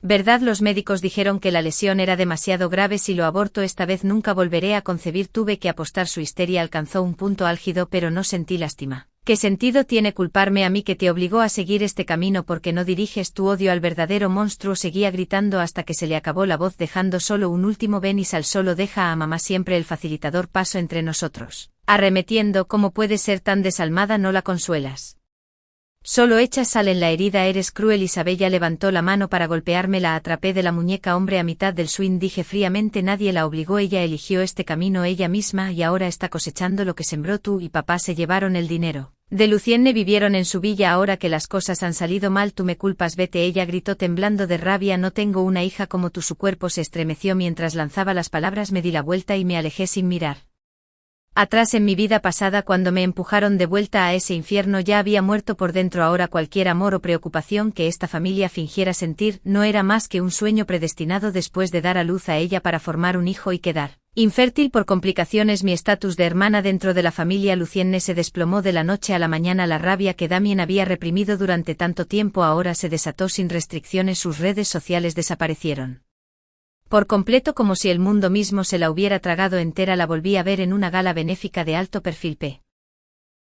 verdad. Los médicos dijeron que la lesión era demasiado grave. Si lo aborto esta vez nunca volveré a concebir. Tuve que apostar. Su histeria alcanzó un punto álgido, pero no sentí lástima. ¿Qué sentido tiene culparme a mí que te obligó a seguir este camino porque no diriges tu odio al verdadero monstruo? Seguía gritando hasta que se le acabó la voz, dejando solo un último ven y sal. Solo deja a mamá, siempre el facilitador. Paso entre nosotros, arremetiendo. ¿Cómo puedes ser tan desalmada? No la consuelas. Solo echas sal en la herida. Eres cruel. Isabella levantó la mano para golpearme. La atrapé de la muñeca. Hombre, a mitad del swing dije fríamente: nadie la obligó. Ella eligió este camino ella misma y ahora está cosechando lo que sembró. Tú y papá se llevaron el dinero de Lucien, vivieron en su villa. Ahora que las cosas han salido mal, tú me culpas. Vete. Ella gritó temblando de rabia: no tengo una hija como tú. Su cuerpo se estremeció mientras lanzaba las palabras. Me di la vuelta y me alejé sin mirar atrás. En mi vida pasada, cuando me empujaron de vuelta a ese infierno, ya había muerto por dentro. Ahora cualquier amor o preocupación que esta familia fingiera sentir no era más que un sueño predestinado. Después de dar a luz a ella para formar un hijo y quedar Infértil por complicaciones, mi estatus de hermana dentro de la familia Lucienne se desplomó de la noche a la mañana. La rabia que Damien había reprimido durante tanto tiempo ahora se desató sin restricciones. Sus redes sociales desaparecieron por completo, como si el mundo mismo se la hubiera tragado entera. La volví a ver en una gala benéfica de alto perfil.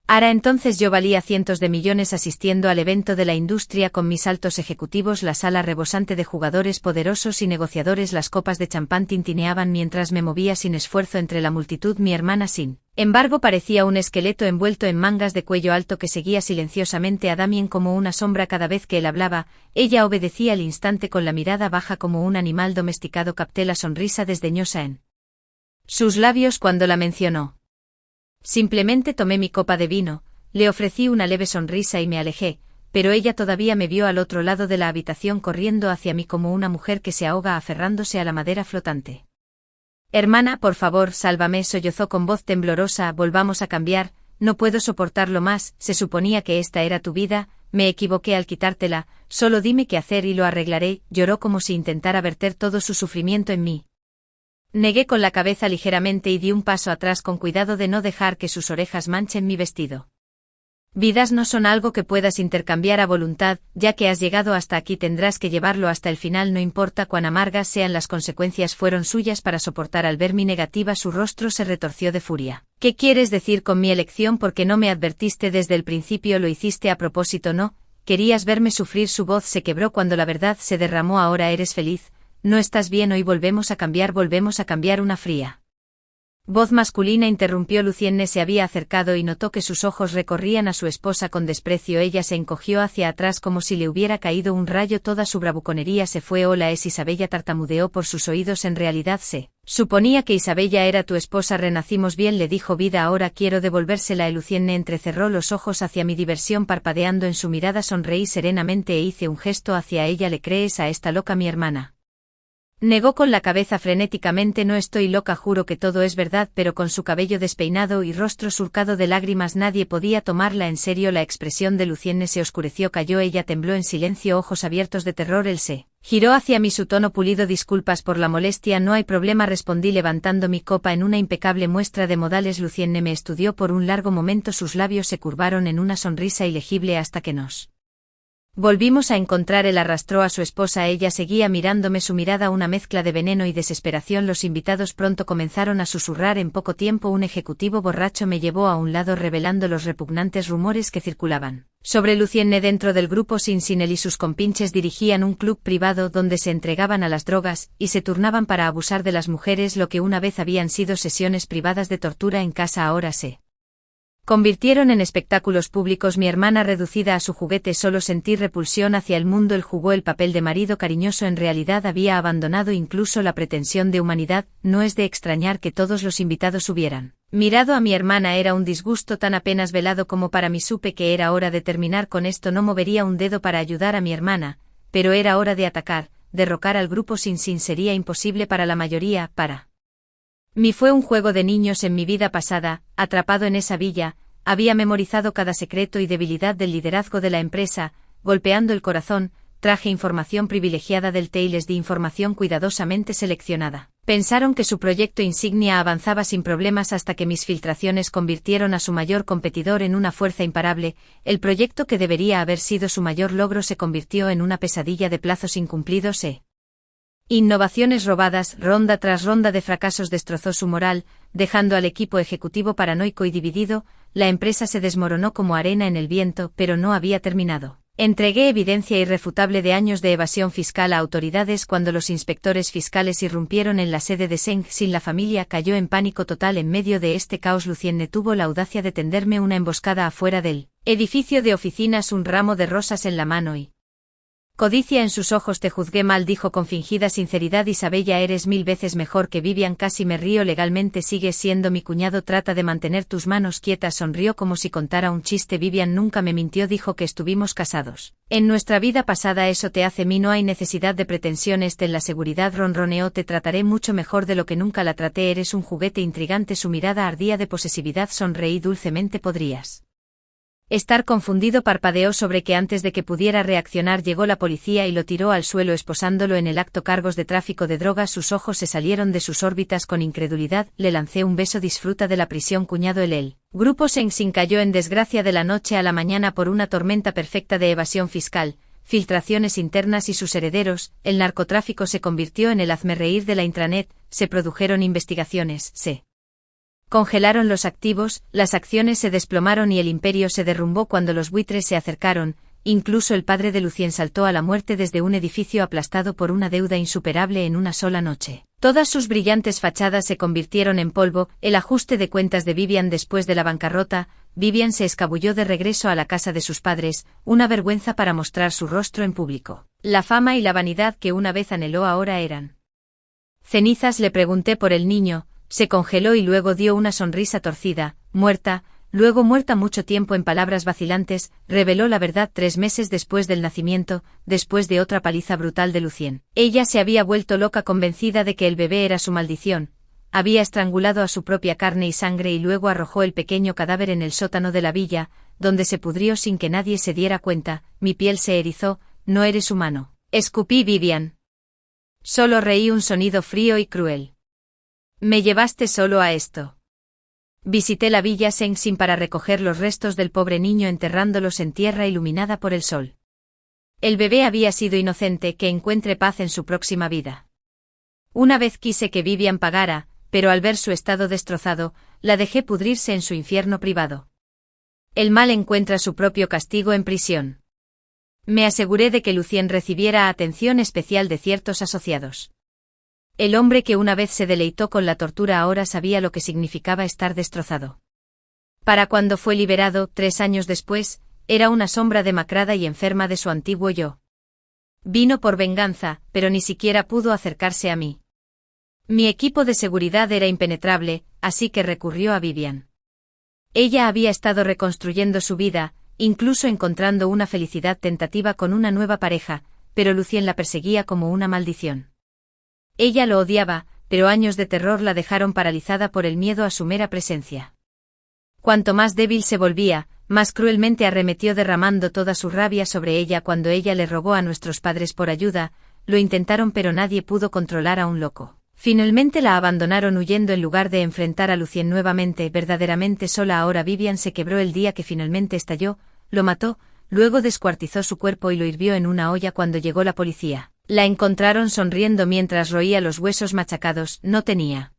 Ahora entonces yo valía cientos de millones asistiendo al evento de la industria con mis altos ejecutivos, la sala rebosante de jugadores poderosos y negociadores. Las copas de champán tintineaban mientras me movía sin esfuerzo entre la multitud. Mi hermana, sin embargo, parecía un esqueleto envuelto en mangas de cuello alto que seguía silenciosamente a Damien como una sombra cada vez que él hablaba. Ella obedecía al instante con la mirada baja como un animal domesticado. Capté la sonrisa desdeñosa en sus labios cuando la mencionó. Simplemente tomé mi copa de vino, le ofrecí una leve sonrisa y me alejé, pero ella todavía me vio al otro lado de la habitación corriendo hacia mí como una mujer que se ahoga aferrándose a la madera flotante. Hermana, por favor, sálvame, sollozó con voz temblorosa. Volvamos a cambiar, no puedo soportarlo más. Se suponía que esta era tu vida, me equivoqué al quitártela, solo dime qué hacer y lo arreglaré. Lloró como si intentara verter todo su sufrimiento en mí. Negué con la cabeza ligeramente y di un paso atrás con cuidado de no dejar que sus orejas manchen mi vestido. Vidas no son algo que puedas intercambiar a voluntad, ya que has llegado hasta aquí tendrás que llevarlo hasta el final, no importa cuán amargas sean las consecuencias. Fueron suyas para soportar. Al ver mi negativa su rostro se retorció de furia. ¿Qué quieres decir con mi elección? ¿Por qué no me advertiste desde el principio? Lo hiciste a propósito, ¿no? Querías verme sufrir. Su voz se quebró cuando la verdad se derramó. Ahora eres feliz. No estás bien hoy. Volvemos a cambiar. Una fría voz masculina interrumpió. Lucienne se había acercado y notó que sus ojos recorrían a su esposa con desprecio. Ella se encogió hacia atrás como si le hubiera caído un rayo. Toda su bravuconería se fue. Hola, es Isabella, tartamudeó por sus oídos. En realidad se suponía que Isabella era tu esposa. Renacimos bien, le dijo Vida. Ahora quiero devolvérsela. Lucienne entrecerró los ojos hacia mi diversión, parpadeando en su mirada. Sonreí serenamente e hice un gesto hacia ella. ¿Le crees a esta loca, mi hermana? Negó con la cabeza frenéticamente. No estoy loca, juro que todo es verdad. Pero con su cabello despeinado y rostro surcado de lágrimas nadie podía tomarla en serio. La expresión de Lucienne se oscureció. Cayó. Ella tembló en silencio, ojos abiertos de terror. Él se giró hacia mí, su tono pulido. Disculpas por la molestia. No hay problema, respondí levantando mi copa en una impecable muestra de modales. Lucienne me estudió por un largo momento. Sus labios se curvaron en una sonrisa ilegible hasta que nos volvimos a encontrar. Él arrastró a su esposa. Ella seguía mirándome, su mirada una mezcla de veneno y desesperación. Los invitados pronto comenzaron a susurrar. En poco tiempo un ejecutivo borracho me llevó a un lado revelando los repugnantes rumores que circulaban sobre Lucienne dentro del grupo. Sin él y sus compinches dirigían un club privado donde se entregaban a las drogas y se turnaban para abusar de las mujeres. Lo que una vez habían sido sesiones privadas de tortura en casa ahora se convirtieron en espectáculos públicos. Mi hermana, reducida a su juguete, solo sentí repulsión hacia el mundo. Él jugó el papel de marido cariñoso. En realidad había abandonado incluso la pretensión de humanidad. No es de extrañar que todos los invitados hubieran mirado a mi hermana. Era un disgusto tan apenas velado como para mí. Supe que era hora de terminar con esto. No movería un dedo para ayudar a mi hermana, pero era hora de atacar, derrocar al grupo. Sin sería imposible para la mayoría. Para mí fue un juego de niños. En mi vida pasada, atrapado en esa villa, había memorizado cada secreto y debilidad del liderazgo de la empresa. Golpeando el corazón, traje información privilegiada del té y les di información cuidadosamente seleccionada. Pensaron que su proyecto insignia avanzaba sin problemas hasta que mis filtraciones convirtieron a su mayor competidor en una fuerza imparable. El proyecto que debería haber sido su mayor logro se convirtió en una pesadilla de plazos incumplidos e innovaciones robadas. Ronda tras ronda de fracasos destrozó su moral, dejando al equipo ejecutivo paranoico y dividido. La empresa se desmoronó como arena en el viento, pero no había terminado. Entregué evidencia irrefutable de años de evasión fiscal a autoridades cuando los inspectores fiscales irrumpieron en la sede de Seng Sin. La familia cayó en pánico total en medio de este caos. Lucienne tuvo la audacia de tenderme una emboscada afuera del edificio de oficinas, un ramo de rosas en la mano y codicia en sus ojos. Te juzgué mal, dijo con fingida sinceridad. Isabella, eres 1000 veces mejor que Vivian. Casi me río. Legalmente sigues siendo mi cuñado. Trata de mantener tus manos quietas. Sonrió como si contara un chiste. Vivian nunca me mintió. Dijo que estuvimos casados en nuestra vida pasada. Eso te hace mí. No hay necesidad de pretensiones. Ten la seguridad. Ronroneó. Te trataré mucho mejor de lo que nunca la traté. Eres un juguete intrigante. Su mirada ardía de posesividad. Sonreí dulcemente. ¿Podrías Estar confundido parpadeó sobre que antes de que pudiera reaccionar llegó la policía y lo tiró al suelo esposándolo en el acto. Cargos de tráfico de drogas. Sus ojos se salieron de sus órbitas con incredulidad. Le lancé un beso. Disfruta de la prisión, cuñado. El grupo Sengsin cayó en desgracia de la noche a la mañana por una tormenta perfecta de evasión fiscal, filtraciones internas y sus herederos. El narcotráfico se convirtió en el hazmerreír de la intranet. Se produjeron investigaciones, se congelaron los activos, las acciones se desplomaron y el imperio se derrumbó cuando los buitres se acercaron. Incluso el padre de Lucien saltó a la muerte desde un edificio aplastado por una deuda insuperable en una sola noche. Todas sus brillantes fachadas se convirtieron en polvo. El ajuste de cuentas de Vivian después de la bancarrota. Vivian se escabulló de regreso a la casa de sus padres, una vergüenza para mostrar su rostro en público. La fama y la vanidad que una vez anheló ahora eran cenizas. Le pregunté por el niño. Se congeló y luego dio una sonrisa torcida. Muerta, luego muerta mucho tiempo. En palabras vacilantes, reveló la verdad 3 meses después del nacimiento, después de otra paliza brutal de Lucien. Ella se había vuelto loca convencida de que el bebé era su maldición. Había estrangulado a su propia carne y sangre y luego arrojó el pequeño cadáver en el sótano de la villa, donde se pudrió sin que nadie se diera cuenta. Mi piel se erizó. No eres humano. Escupí. Vivian. Solo reí un sonido frío y cruel. Me llevaste solo a esto. Visité la villa Sengsin para recoger los restos del pobre niño enterrándolos en tierra iluminada por el sol. El bebé había sido inocente. Que encuentre paz en su próxima vida. Una vez quise que Vivian pagara, pero al ver su estado destrozado, la dejé pudrirse en su infierno privado. El mal encuentra su propio castigo en prisión. Me aseguré de que Lucien recibiera atención especial de ciertos asociados. El hombre que una vez se deleitó con la tortura ahora sabía lo que significaba estar destrozado. Para cuando fue liberado, 3 años después, era una sombra demacrada y enferma de su antiguo yo. Vino por venganza, pero ni siquiera pudo acercarse a mí. Mi equipo de seguridad era impenetrable, así que recurrió a Vivian. Ella había estado reconstruyendo su vida, incluso encontrando una felicidad tentativa con una nueva pareja, pero Lucien la perseguía como una maldición. Ella lo odiaba, pero años de terror la dejaron paralizada por el miedo a su mera presencia. Cuanto más débil se volvía, más cruelmente arremetió derramando toda su rabia sobre ella cuando ella le rogó a nuestros padres por ayuda. Lo intentaron pero nadie pudo controlar a un loco. Finalmente la abandonaron huyendo en lugar de enfrentar a Lucien nuevamente. Verdaderamente sola ahora. Vivian se quebró el día que finalmente estalló, lo mató, luego descuartizó su cuerpo y lo hirvió en una olla. Cuando llegó la policía, la encontraron sonriendo mientras roía los huesos machacados. No tenía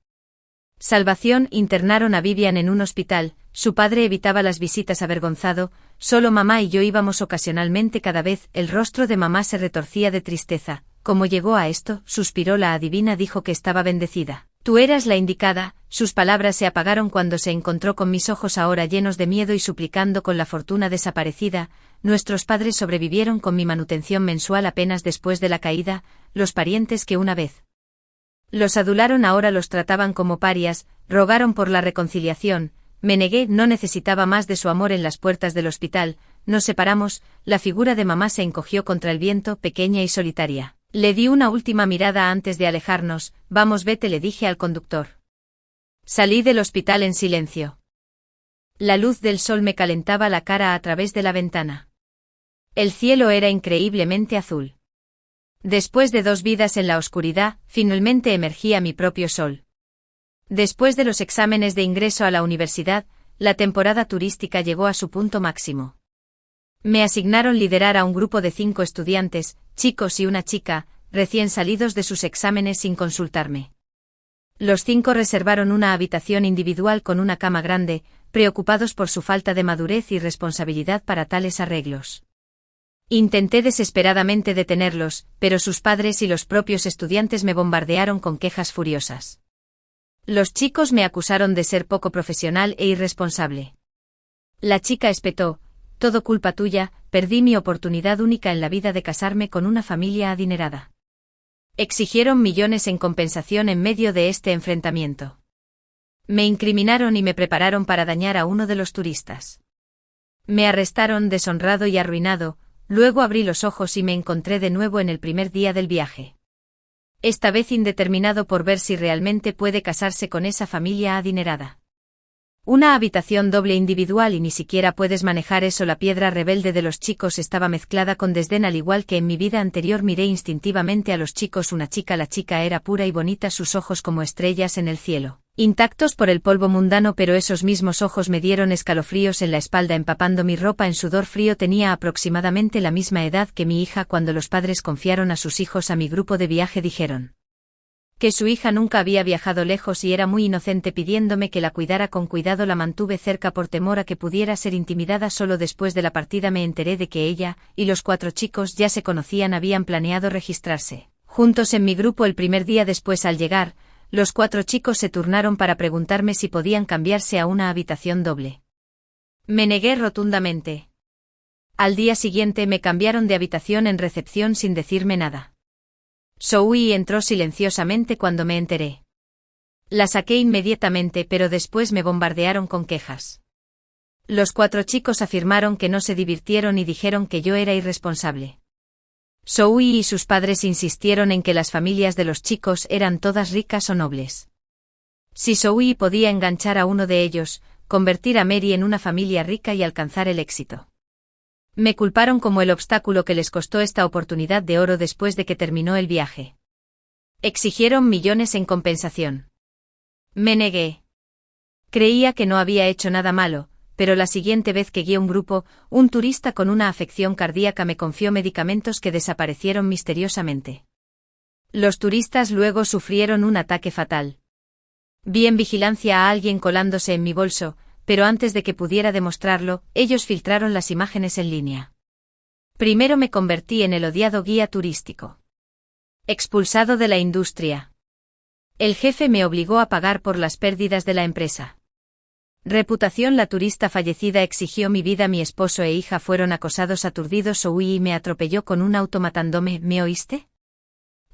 salvación. Internaron a Vivian en un hospital. Su padre evitaba las visitas avergonzado. Solo mamá y yo íbamos ocasionalmente. Cada vez el rostro de mamá se retorcía de tristeza. ¿Cómo llegó a esto? Suspiró. La adivina dijo que estaba bendecida. Tú eras la indicada. Sus palabras se apagaron cuando se encontró con mis ojos ahora llenos de miedo y suplicando con la fortuna desaparecida. Nuestros padres sobrevivieron con mi manutención mensual apenas después de la caída. Los parientes que una vez los adularon ahora los trataban como parias. Rogaron por la reconciliación. Me negué. No necesitaba más de su amor. En las puertas del hospital nos separamos. La figura de mamá se encogió contra el viento, pequeña y solitaria. Le di una última mirada antes de alejarnos. Vamos, vete, le dije al conductor. Salí del hospital en silencio. La luz del sol me calentaba la cara a través de la ventana. El cielo era increíblemente azul. Después de 2 vidas en la oscuridad, finalmente emergí a mi propio sol. Después de los exámenes de ingreso a la universidad, la temporada turística llegó a su punto máximo. Me asignaron liderar a un grupo de 5 estudiantes, chicos y una chica, recién salidos de sus exámenes sin consultarme. Los 5 reservaron una habitación individual con una cama grande, preocupados por su falta de madurez y responsabilidad para tales arreglos. Intenté desesperadamente detenerlos, pero sus padres y los propios estudiantes me bombardearon con quejas furiosas. Los chicos me acusaron de ser poco profesional e irresponsable. La chica espetó: todo culpa tuya, perdí mi oportunidad única en la vida de casarme con una familia adinerada. Exigieron millones en compensación en medio de este enfrentamiento. Me incriminaron y me prepararon para dañar a uno de los turistas. Me arrestaron deshonrado y arruinado. Luego abrí los ojos y me encontré de nuevo en el primer día del viaje. Esta vez indeterminado por ver si realmente puede casarse con esa familia adinerada. Una habitación doble individual y ni siquiera puedes manejar eso. La piedra rebelde de los chicos estaba mezclada con desdén, al igual que en mi vida anterior miré instintivamente a los chicos. Una chica, la chica era pura y bonita, sus ojos como estrellas en el cielo, intactos por el polvo mundano, pero esos mismos ojos me dieron escalofríos en la espalda empapando mi ropa en sudor frío. Tenía aproximadamente la misma edad que mi hija cuando los padres confiaron a sus hijos a mi grupo de viaje. Dijeron que su hija nunca había viajado lejos y era muy inocente, pidiéndome que la cuidara con cuidado. La mantuve cerca por temor a que pudiera ser intimidada. Solo después de la partida me enteré de que ella y los 4 chicos ya se conocían, habían planeado registrarse juntos en mi grupo el primer día. Después, al llegar, los 4 chicos se turnaron para preguntarme si podían cambiarse a una habitación doble. Me negué rotundamente. Al día siguiente me cambiaron de habitación en recepción sin decirme nada. Zoe entró silenciosamente cuando me enteré. La saqué inmediatamente, pero después me bombardearon con quejas. Los 4 chicos afirmaron que no se divirtieron y dijeron que yo era irresponsable. Zoe y sus padres insistieron en que las familias de los chicos eran todas ricas o nobles. Si Zoe podía enganchar a uno de ellos, convertir a Mary en una familia rica y alcanzar el éxito. Me culparon como el obstáculo que les costó esta oportunidad de oro después de que terminó el viaje. Exigieron millones en compensación. Me negué. Creía que no había hecho nada malo, pero la siguiente vez que guié un grupo, un turista con una afección cardíaca me confió medicamentos que desaparecieron misteriosamente. Los turistas luego sufrieron un ataque fatal. Vi en vigilancia a alguien colándose en mi bolso, pero antes de que pudiera demostrarlo, ellos filtraron las imágenes en línea. Primero me convertí en el odiado guía turístico. Expulsado de la industria. El jefe me obligó a pagar por las pérdidas de la empresa. Reputación: la turista fallecida exigió mi vida. Mi esposo e hija fueron acosados. Aturdidos, huí y me atropelló con un auto matándome. ¿Me oíste?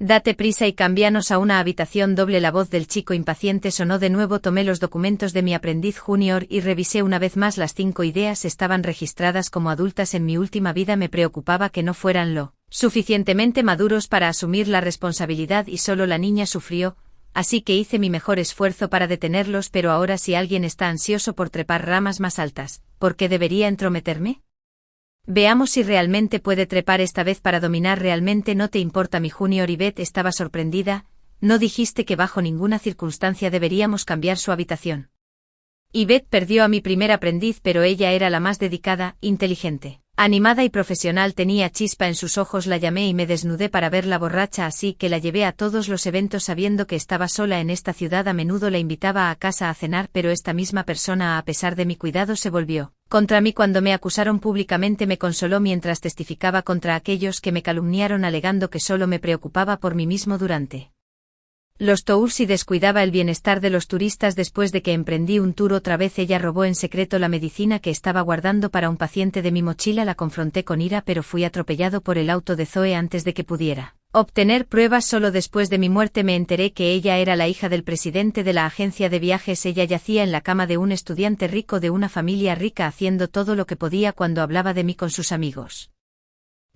Date prisa y cámbianos a una habitación doble. La voz del chico impaciente sonó de nuevo. Tomé los documentos de mi aprendiz junior y revisé una vez más. Las 5 ideas estaban registradas como adultas en mi última vida. Me preocupaba que no fueran lo suficientemente maduros para asumir la responsabilidad y solo la niña sufrió, así que hice mi mejor esfuerzo para detenerlos. Pero ahora, si alguien está ansioso por trepar ramas más altas, ¿por qué debería entrometerme? Veamos si realmente puede trepar esta vez para dominar realmente. ¿No te importa, mi junior? Yvette estaba sorprendida. ¿No dijiste que bajo ninguna circunstancia deberíamos cambiar su habitación? Yvette perdió a mi primer aprendiz, pero ella era la más dedicada, inteligente, animada y profesional. Tenía chispa en sus ojos. La llamé y me desnudé para verla borracha, así que la llevé a todos los eventos sabiendo que estaba sola en esta ciudad. A menudo la invitaba a casa a cenar, pero esta misma persona, a pesar de mi cuidado, se volvió contra mí cuando me acusaron públicamente. Me consoló mientras testificaba contra aquellos que me calumniaron, alegando que solo me preocupaba por mí mismo durante los tours y descuidaba el bienestar de los turistas. Después de que emprendí un tour otra vez, ella robó en secreto la medicina que estaba guardando para un paciente de mi mochila. La confronté con ira, pero fui atropellado por el auto de Zoe antes de que pudiera obtener pruebas. Solo después de mi muerte me enteré que ella era la hija del presidente de la agencia de viajes. Ella yacía en la cama de un estudiante rico de una familia rica, haciendo todo lo que podía cuando hablaba de mí con sus amigos.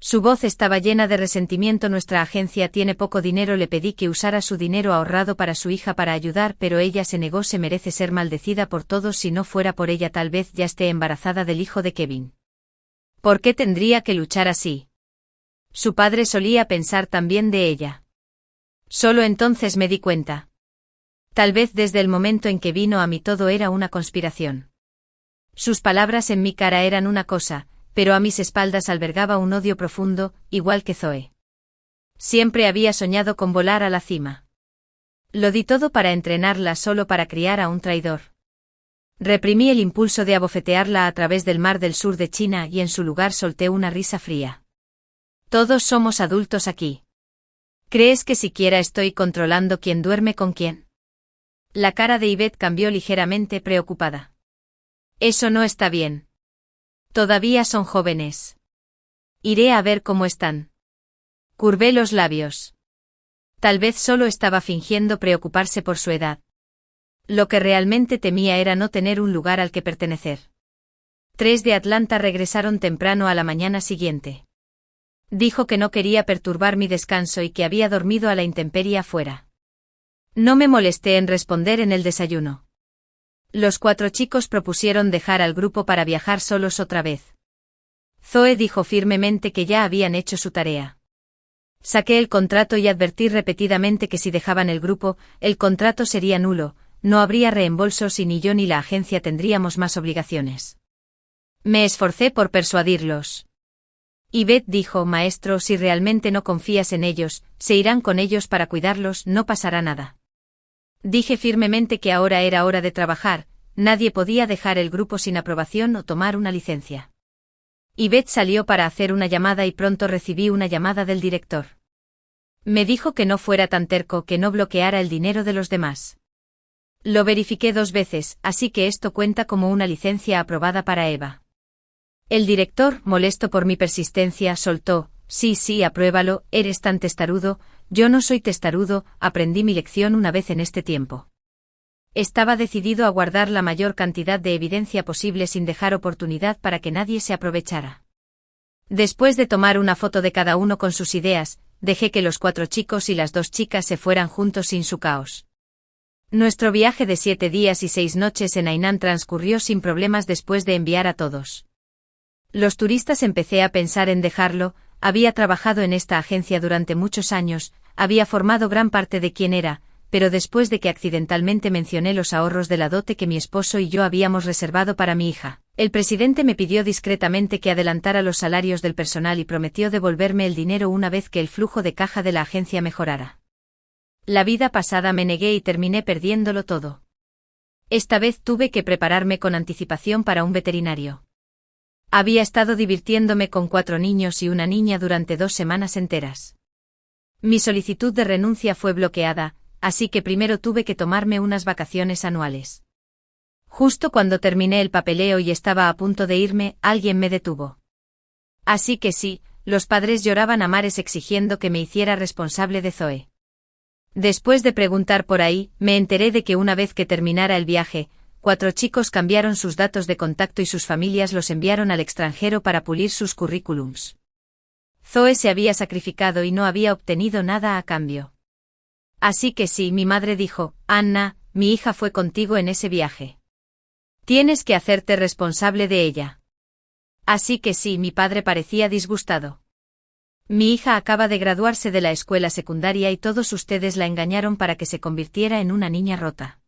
Su voz estaba llena de resentimiento. Nuestra agencia tiene poco dinero. Le pedí que usara su dinero ahorrado para su hija para ayudar, pero ella se negó. Se merece ser maldecida por todos. Si no fuera por ella, tal vez ya esté embarazada del hijo de Kevin. ¿Por qué tendría que luchar así? Su padre solía pensar también de ella. Solo entonces me di cuenta. Tal vez desde el momento en que vino a mí todo era una conspiración. Sus palabras en mi cara eran una cosa, pero a mis espaldas albergaba un odio profundo, igual que Zoe. Siempre había soñado con volar a la cima. Lo di todo para entrenarla, solo para criar a un traidor. Reprimí el impulso de abofetearla a través del mar del sur de China y en su lugar solté una risa fría. Todos somos adultos aquí. ¿Crees que siquiera estoy controlando quién duerme con quién? La cara de Yvette cambió ligeramente, preocupada. Eso no está bien. Todavía son jóvenes. Iré a ver cómo están. Curvé los labios. Tal vez solo estaba fingiendo preocuparse por su edad. Lo que realmente temía era no tener un lugar al que pertenecer. 3 de Atlanta regresaron temprano a la mañana siguiente. Dijo que no quería perturbar mi descanso y que había dormido a la intemperie afuera. No me molesté en responder en el desayuno. Los 4 chicos propusieron dejar al grupo para viajar solos otra vez. Zoe dijo firmemente que ya habían hecho su tarea. Saqué el contrato y advertí repetidamente que si dejaban el grupo, el contrato sería nulo, no habría reembolsos y ni yo ni la agencia tendríamos más obligaciones. Me esforcé por persuadirlos. Yvette dijo: maestro, si realmente no confías en ellos, se irán con ellos para cuidarlos, no pasará nada. Dije firmemente que ahora era hora de trabajar, nadie podía dejar el grupo sin aprobación o tomar una licencia. Yvette salió para hacer una llamada y pronto recibí una llamada del director. Me dijo que no fuera tan terco, que no bloqueara el dinero de los demás. Lo verifiqué 2 veces, así que esto cuenta como una licencia aprobada para Eva. El director, molesto por mi persistencia, soltó: sí, apruébalo, eres tan testarudo. Yo no soy testarudo, aprendí mi lección una vez en este tiempo. Estaba decidido a guardar la mayor cantidad de evidencia posible sin dejar oportunidad para que nadie se aprovechara. Después de tomar una foto de cada uno con sus ideas, dejé que los 4 chicos y las 2 chicas se fueran juntos sin su caos. Nuestro viaje de 7 días y 6 noches en Hainan transcurrió sin problemas después de enviar a todos. Los turistas empecé a pensar en dejarlo, había trabajado en esta agencia durante muchos años, había formado gran parte de quién era, pero después de que accidentalmente mencioné los ahorros de la dote que mi esposo y yo habíamos reservado para mi hija, el presidente me pidió discretamente que adelantara los salarios del personal y prometió devolverme el dinero una vez que el flujo de caja de la agencia mejorara. La vida pasada me negué y terminé perdiéndolo todo. Esta vez tuve que prepararme con anticipación para un veterinario. Había estado divirtiéndome con 4 niños y una niña durante 2 semanas enteras. Mi solicitud de renuncia fue bloqueada, así que primero tuve que tomarme unas vacaciones anuales. Justo cuando terminé el papeleo y estaba a punto de irme, alguien me detuvo. Así que sí, los padres lloraban a mares exigiendo que me hiciera responsable de Zoe. Después de preguntar por ahí, me enteré de que una vez que terminara el viaje, 4 chicos cambiaron sus datos de contacto y sus familias los enviaron al extranjero para pulir sus currículums. Zoe se había sacrificado y no había obtenido nada a cambio. Así que sí, mi madre dijo: Anna, mi hija fue contigo en ese viaje. Tienes que hacerte responsable de ella. Así que sí, mi padre parecía disgustado. Mi hija acaba de graduarse de la escuela secundaria y todos ustedes la engañaron para que se convirtiera en una niña rota.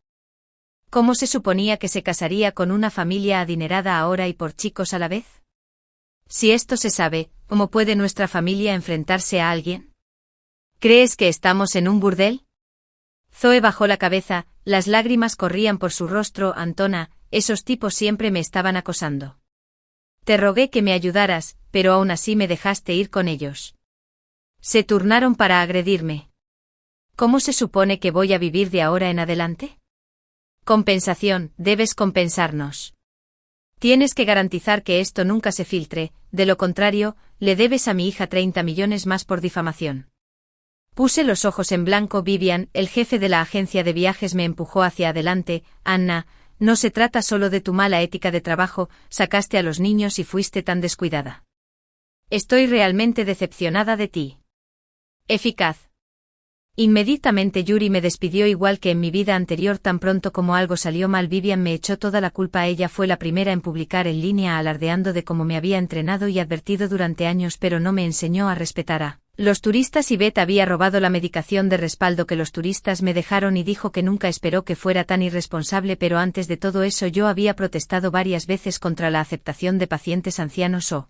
¿Cómo se suponía que se casaría con una familia adinerada ahora y por chicos a la vez? Si esto se sabe, ¿cómo puede nuestra familia enfrentarse a alguien? ¿Crees que estamos en un burdel? Zoe bajó la cabeza, las lágrimas corrían por su rostro. Antona, esos tipos siempre me estaban acosando. Te rogué que me ayudaras, pero aún así me dejaste ir con ellos. Se turnaron para agredirme. ¿Cómo se supone que voy a vivir de ahora en adelante? Compensación, debes compensarnos. Tienes que garantizar que esto nunca se filtre, de lo contrario, le debes a mi hija 30 millones más por difamación. Puse los ojos en blanco. Vivian, el jefe de la agencia de viajes, me empujó hacia adelante. Anna, no se trata solo de tu mala ética de trabajo, sacaste a los niños y fuiste tan descuidada. Estoy realmente decepcionada de ti. Eficaz. Inmediatamente Yuri me despidió igual que en mi vida anterior. Tan pronto como algo salió mal, Vivian me echó toda la culpa. Ella fue la primera en publicar en línea alardeando de cómo me había entrenado y advertido durante años, pero no me enseñó a respetar a los turistas. Yvette había robado la medicación de respaldo que los turistas me dejaron y dijo que nunca esperó que fuera tan irresponsable, pero antes de todo eso yo había protestado varias veces contra la aceptación de pacientes ancianos o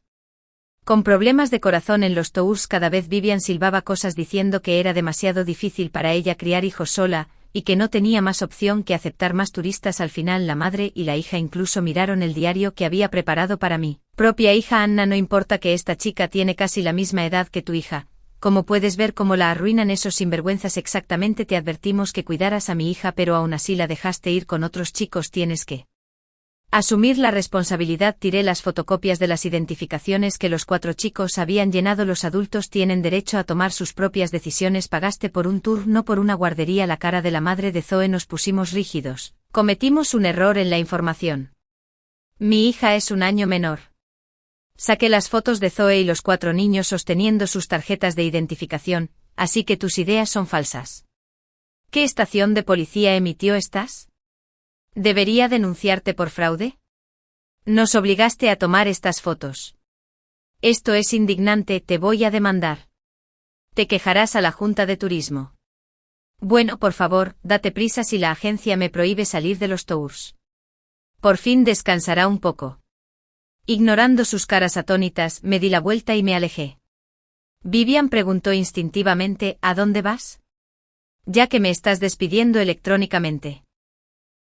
con problemas de corazón en los tours. Cada vez Vivian silbaba cosas diciendo que era demasiado difícil para ella criar hijos sola, y que no tenía más opción que aceptar más turistas. Al final la madre y la hija incluso miraron el diario que había preparado para mi propia hija. Anna, no importa que esta chica tiene casi la misma edad que tu hija. Como puedes ver cómo la arruinan esos sinvergüenzas. Exactamente, te advertimos que cuidaras a mi hija, pero aún así la dejaste ir con otros chicos. Tienes que asumir la responsabilidad. Tiré las fotocopias de las identificaciones que los 4 chicos habían llenado. Los adultos tienen derecho a tomar sus propias decisiones. Pagaste por un tour, no por una guardería. La cara de la madre de Zoe. Nos pusimos rígidos. Cometimos un error en la información. Mi hija es un año menor. Saqué las fotos de Zoe y los 4 niños sosteniendo sus tarjetas de identificación, así que tus ideas son falsas. ¿Qué estación de policía emitió estas? ¿Debería denunciarte por fraude? Nos obligaste a tomar estas fotos. Esto es indignante, te voy a demandar. Te quejarás a la Junta de Turismo. Bueno, por favor, date prisa si la agencia me prohíbe salir de los tours. Por fin descansará un poco. Ignorando sus caras atónitas, me di la vuelta y me alejé. Vivian preguntó instintivamente, ¿a dónde vas? Ya que me estás despidiendo electrónicamente.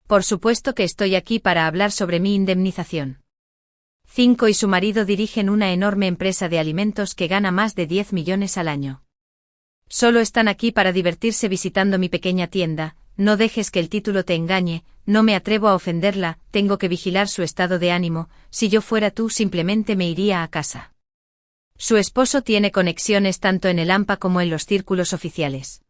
Por supuesto que estoy aquí para hablar sobre mi indemnización. 5 y su marido dirigen una enorme empresa de alimentos que gana más de 10 millones al año. Solo están aquí para divertirse visitando mi pequeña tienda, no dejes que el título te engañe, no me atrevo a ofenderla, tengo que vigilar su estado de ánimo, si yo fuera tú simplemente me iría a casa. Su esposo tiene conexiones tanto en el AMPA como en los círculos oficiales.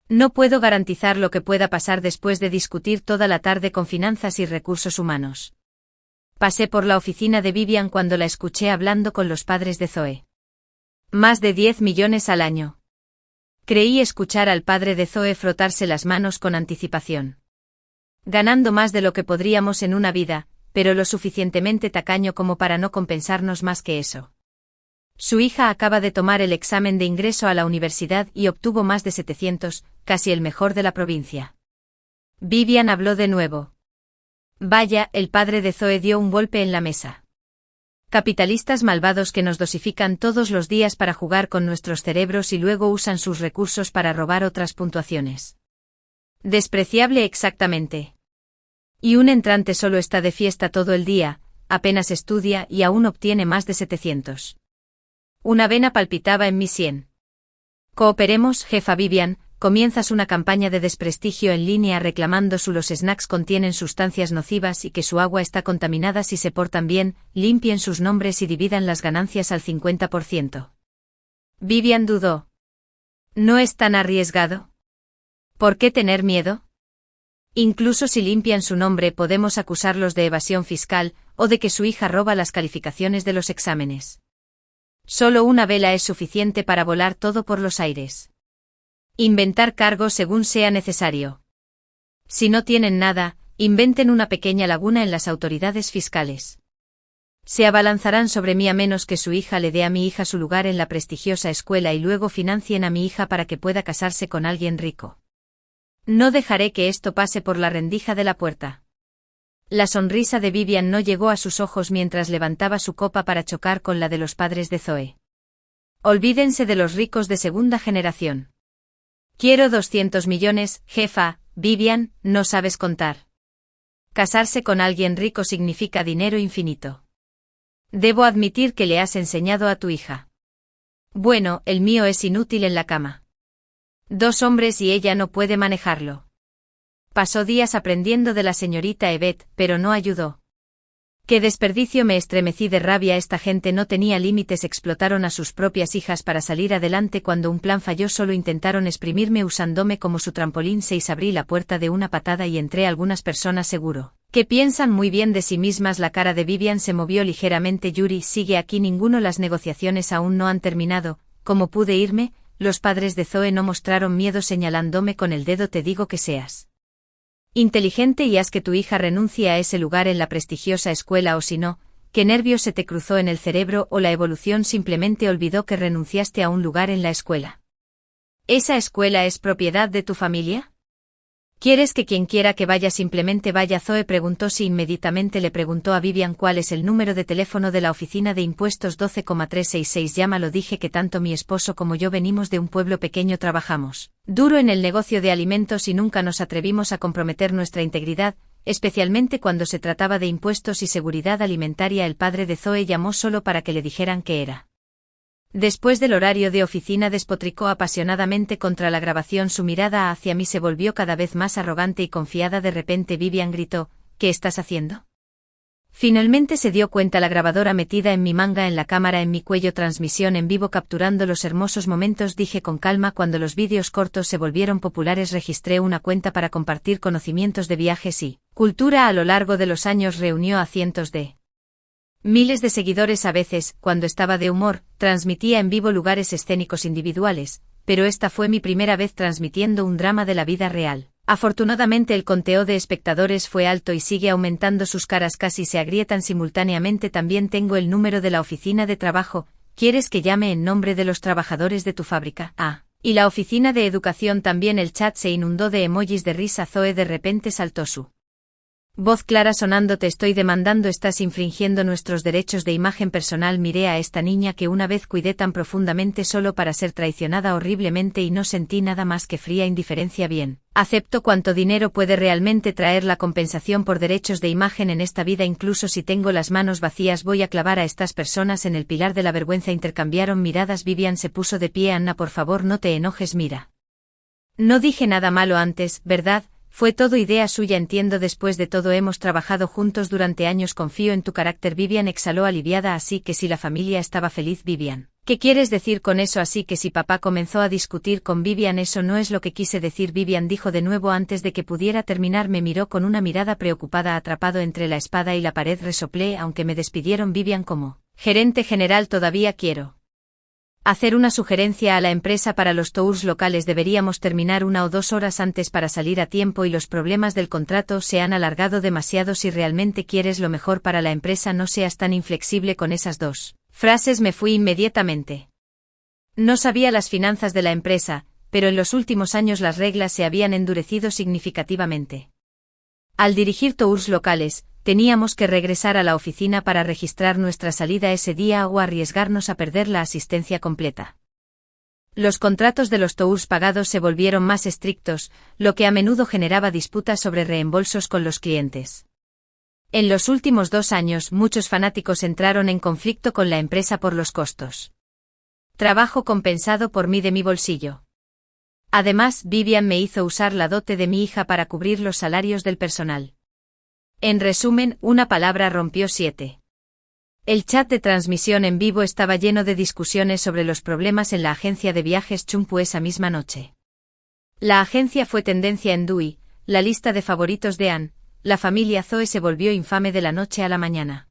No puedo garantizar lo que pueda pasar después de discutir toda la tarde con finanzas y recursos humanos. Pasé por la oficina de Vivian cuando la escuché hablando con los padres de Zoe. Más de 10 millones al año. Creí escuchar al padre de Zoe frotarse las manos con anticipación. Ganando más de lo que podríamos en una vida, pero lo suficientemente tacaño como para no compensarnos más que eso. Su hija acaba de tomar el examen de ingreso a la universidad y obtuvo más de 700, casi el mejor de la provincia. Vivian habló de nuevo. Vaya, el padre de Zoe dio un golpe en la mesa. Capitalistas malvados que nos dosifican todos los días para jugar con nuestros cerebros y luego usan sus recursos para robar otras puntuaciones. Despreciable exactamente. Y un entrante solo está de fiesta todo el día, apenas estudia y aún obtiene más de 700. Una vena palpitaba en mi sien. Cooperemos, jefa Vivian, comienzas una campaña de desprestigio en línea reclamando que los snacks contienen sustancias nocivas y que su agua está contaminada si se portan bien, limpien sus nombres y dividan las ganancias al 50%. Vivian dudó. ¿No es tan arriesgado? ¿Por qué tener miedo? Incluso si limpian su nombre podemos acusarlos de evasión fiscal, o de que su hija roba las calificaciones de los exámenes. Solo una vela es suficiente para volar todo por los aires. Inventar cargos según sea necesario. Si no tienen nada, inventen una pequeña laguna en las autoridades fiscales. Se abalanzarán sobre mí a menos que su hija le dé a mi hija su lugar en la prestigiosa escuela y luego financien a mi hija para que pueda casarse con alguien rico. No dejaré que esto pase por la rendija de la puerta. La sonrisa de Vivian no llegó a sus ojos mientras levantaba su copa para chocar con la de los padres de Zoe. Olvídense de los ricos de segunda generación. Quiero 200 millones, jefa, Vivian, no sabes contar. Casarse con alguien rico significa dinero infinito. Debo admitir que le has enseñado a tu hija. Bueno, el mío es inútil en la cama. 2 hombres y ella no puede manejarlo. Pasó días aprendiendo de la señorita Yvette, pero no ayudó. ¡Qué desperdicio! Me estremecí de rabia. Esta gente no tenía límites. Explotaron a sus propias hijas para salir adelante. Cuando un plan falló solo intentaron exprimirme usándome como su trampolín. 6 Abrí la puerta de una patada y entré. Algunas personas seguro que piensan muy bien de sí mismas. La cara de Vivian se movió ligeramente. Yuri, sigue aquí. Ninguno. Las negociaciones aún no han terminado. ¿Cómo pude irme? Los padres de Zoe no mostraron miedo señalándome con el dedo. Te digo que seas inteligente y haz que tu hija renuncie a ese lugar en la prestigiosa escuela o si no, ¿qué nervio se te cruzó en el cerebro o la evolución simplemente olvidó que renunciaste a un lugar en la escuela? ¿Esa escuela es propiedad de tu familia? ¿Quieres que quien quiera que vaya simplemente vaya? Zoe preguntó si inmediatamente le preguntó a Vivian cuál es el número de teléfono de la oficina de impuestos. 12,366. Llámalo. Dije que tanto mi esposo como yo venimos de un pueblo pequeño. Trabajamos duro en el negocio de alimentos y nunca nos atrevimos a comprometer nuestra integridad, especialmente cuando se trataba de impuestos y seguridad alimentaria. El padre de Zoe llamó solo para que le dijeran qué era. Después del horario de oficina despotricó apasionadamente contra la grabación. Su mirada hacia mí se volvió cada vez más arrogante y confiada. De repente Vivian gritó, ¿qué estás haciendo? Finalmente se dio cuenta. La grabadora metida en mi manga, en la cámara en mi cuello, transmisión en vivo capturando los hermosos momentos. Dije con calma. Cuando los vídeos cortos se volvieron populares registré una cuenta para compartir conocimientos de viajes y cultura. A lo largo de los años reunió a cientos de miles de seguidores. A veces, cuando estaba de humor, transmitía en vivo lugares escénicos individuales, pero esta fue mi primera vez transmitiendo un drama de la vida real. Afortunadamente el conteo de espectadores fue alto y sigue aumentando, sus caras casi se agrietan simultáneamente. También tengo el número de la oficina de trabajo, ¿quieres que llame en nombre de los trabajadores de tu fábrica? Y la oficina de educación también. El chat se inundó de emojis de risa. Zoe de repente saltó su voz clara sonando: te estoy demandando, estás infringiendo nuestros derechos de imagen personal. Miré a esta niña que una vez cuidé tan profundamente solo para ser traicionada horriblemente y no sentí nada más que fría indiferencia. Bien, acepto cuánto dinero puede realmente traer la compensación por derechos de imagen en esta vida. Incluso si tengo las manos vacías voy a clavar a estas personas en el pilar de la vergüenza. Intercambiaron miradas. Vivian se puso de pie. Anna, por favor no te enojes, mira. No dije nada malo antes, ¿verdad? Fue todo idea suya. Entiendo, después de todo hemos trabajado juntos durante años, confío en tu carácter. Vivian exhaló aliviada. Así que si la familia estaba feliz. Vivian, ¿qué quieres decir con eso? Así que si papá comenzó a discutir con Vivian, eso no es lo que quise decir. Vivian dijo de nuevo. Antes de que pudiera terminar me miró con una mirada preocupada. Atrapado entre la espada y la pared resoplé: aunque me despidieron, Vivian, como gerente general todavía quiero hacer una sugerencia a la empresa para los tours locales. Deberíamos terminar 1 o 2 horas antes para salir a tiempo y los problemas del contrato se han alargado demasiado. Si realmente quieres lo mejor para la empresa, no seas tan inflexible. Con esas 2 frases me fui inmediatamente. No sabía las finanzas de la empresa, pero en los últimos años las reglas se habían endurecido significativamente. Al dirigir tours locales, teníamos que regresar a la oficina para registrar nuestra salida ese día o arriesgarnos a perder la asistencia completa. Los contratos de los tours pagados se volvieron más estrictos, lo que a menudo generaba disputas sobre reembolsos con los clientes. En los últimos 2 años muchos fanáticos entraron en conflicto con la empresa por los costos. Trabajo compensado por mí de mi bolsillo. Además, Vivian me hizo usar la dote de mi hija para cubrir los salarios del personal. En resumen, una palabra rompió 7. El chat de transmisión en vivo estaba lleno de discusiones sobre los problemas en la agencia de viajes Chumpu esa misma noche. La agencia fue tendencia en Dewey, la lista de favoritos de Anne. La familia Zoe se volvió infame de la noche a la mañana.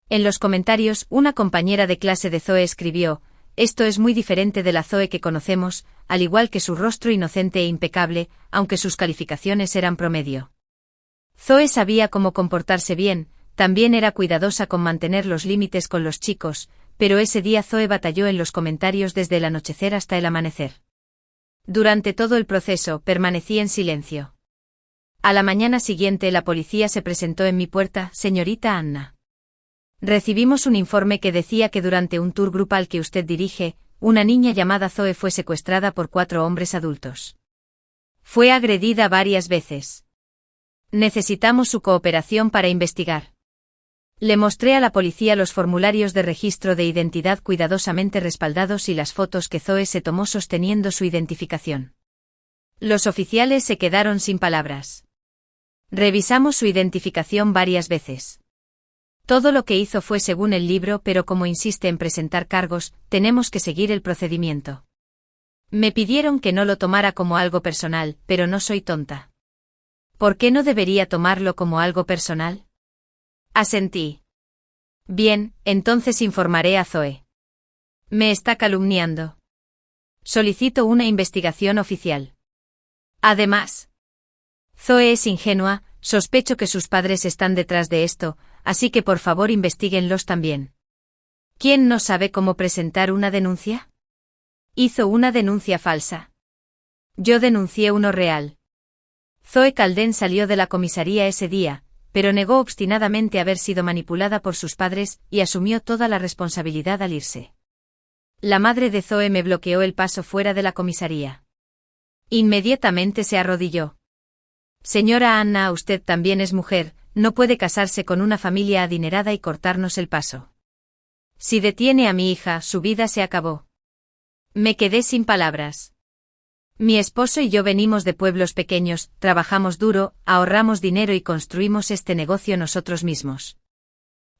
En los comentarios, una compañera de clase de Zoe escribió: esto es muy diferente de la Zoe que conocemos, al igual que su rostro inocente e impecable, aunque sus calificaciones eran promedio. Zoe sabía cómo comportarse bien, también era cuidadosa con mantener los límites con los chicos, pero ese día Zoe batalló en los comentarios desde el anochecer hasta el amanecer. Durante todo el proceso permanecí en silencio. A la mañana siguiente la policía se presentó en mi puerta: señorita Anna. Recibimos un informe que decía que durante un tour grupal que usted dirige, una niña llamada Zoe fue secuestrada por 4 hombres adultos. Fue agredida varias veces. Necesitamos su cooperación para investigar. Le mostré a la policía los formularios de registro de identidad cuidadosamente respaldados y las fotos que Zoe se tomó sosteniendo su identificación. Los oficiales se quedaron sin palabras. Revisamos su identificación varias veces. Todo lo que hizo fue según el libro, pero como insiste en presentar cargos, tenemos que seguir el procedimiento. Me pidieron que no lo tomara como algo personal, pero no soy tonta. ¿Por qué no debería tomarlo como algo personal? Asentí. Bien, entonces informaré a Zoe. Me está calumniando. Solicito una investigación oficial. Además, Zoe es ingenua, sospecho que sus padres están detrás de esto, así que por favor investíguenlos también. ¿Quién no sabe cómo presentar una denuncia? Hizo una denuncia falsa. Yo denuncié uno real. Zoe Calden salió de la comisaría ese día, pero negó obstinadamente haber sido manipulada por sus padres y asumió toda la responsabilidad al irse. La madre de Zoe me bloqueó el paso fuera de la comisaría. Inmediatamente se arrodilló. Señora Anna, usted también es mujer, no puede casarse con una familia adinerada y cortarnos el paso. Si detiene a mi hija, su vida se acabó. Me quedé sin palabras. Mi esposo y yo venimos de pueblos pequeños, trabajamos duro, ahorramos dinero y construimos este negocio nosotros mismos.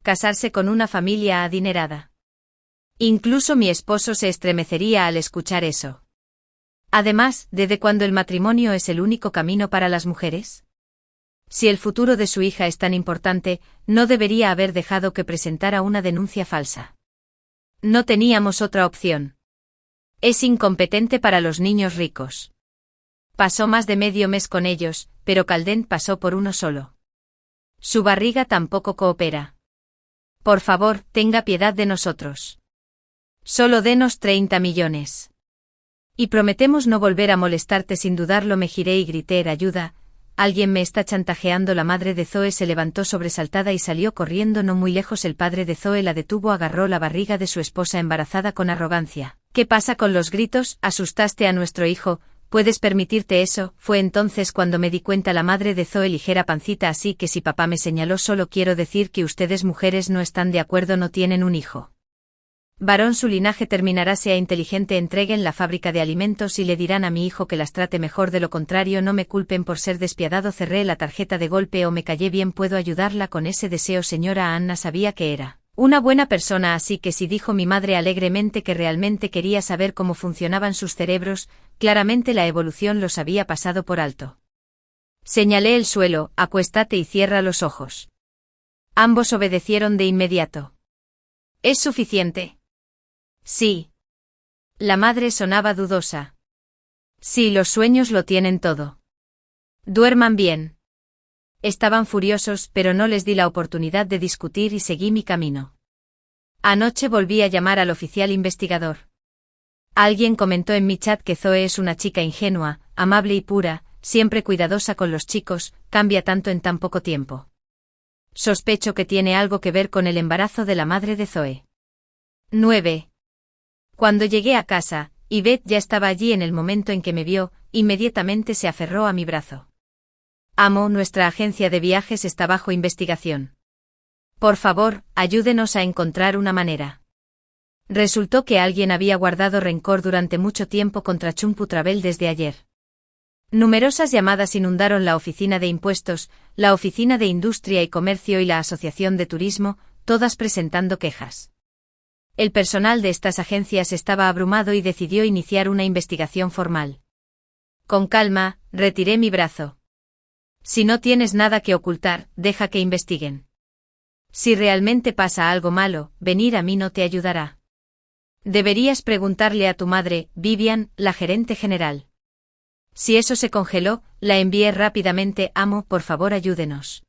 Casarse con una familia adinerada. Incluso mi esposo se estremecería al escuchar eso. Además, ¿desde cuándo el matrimonio es el único camino para las mujeres? Si el futuro de su hija es tan importante, no debería haber dejado que presentara una denuncia falsa. No teníamos otra opción. Es incompetente para los niños ricos. Pasó más de medio mes con ellos, pero Caldent pasó por uno solo. Su barriga tampoco coopera. Por favor, tenga piedad de nosotros. Solo denos 30 millones. Y prometemos no volver a molestarte. Sin dudarlo me giré y grité: ayuda, alguien me está chantajeando. La madre de Zoe se levantó sobresaltada y salió corriendo no muy lejos. El padre de Zoe la detuvo, agarró la barriga de su esposa embarazada con arrogancia. ¿Qué pasa con los gritos? Asustaste a nuestro hijo, ¿puedes permitirte eso? Fue entonces cuando me di cuenta. La madre de Zoe ligera pancita, así que si papá me señaló, solo quiero decir que ustedes mujeres no están de acuerdo, no tienen un hijo varón, su linaje terminará. Sea inteligente, entreguen la fábrica de alimentos y le dirán a mi hijo que las trate mejor, de lo contrario no me culpen por ser despiadado. Cerré la tarjeta de golpe o me callé. Bien, puedo ayudarla con ese deseo, señora Anna. Sabía que era una buena persona, así que sí, dijo mi madre alegremente, que realmente quería saber cómo funcionaban sus cerebros. Claramente la evolución los había pasado por alto. Señalé el suelo: acuéstate y cierra los ojos. Ambos obedecieron de inmediato. ¿Es suficiente? Sí. La madre sonaba dudosa. Sí, los sueños lo tienen todo. Duerman bien. Estaban furiosos, pero no les di la oportunidad de discutir y seguí mi camino. Anoche volví a llamar al oficial investigador. Alguien comentó en mi chat que Zoe es una chica ingenua, amable y pura, siempre cuidadosa con los chicos. Cambia tanto en tan poco tiempo. Sospecho que tiene algo que ver con el embarazo de la madre de Zoe. 9. Cuando llegué a casa, Yvette ya estaba allí. En el momento en que me vio, inmediatamente se aferró a mi brazo. Amo, nuestra agencia de viajes está bajo investigación. Por favor, ayúdenos a encontrar una manera. Resultó que alguien había guardado rencor durante mucho tiempo contra Chompu Travel desde ayer. Numerosas llamadas inundaron la oficina de impuestos, la oficina de industria y comercio y la asociación de turismo, todas presentando quejas. El personal de estas agencias estaba abrumado y decidió iniciar una investigación formal. Con calma, retiré mi brazo. Si no tienes nada que ocultar, deja que investiguen. Si realmente pasa algo malo, venir a mí no te ayudará. Deberías preguntarle a tu madre, Vivian, la gerente general. Si eso se congeló, la envié rápidamente. Amo, por favor ayúdenos.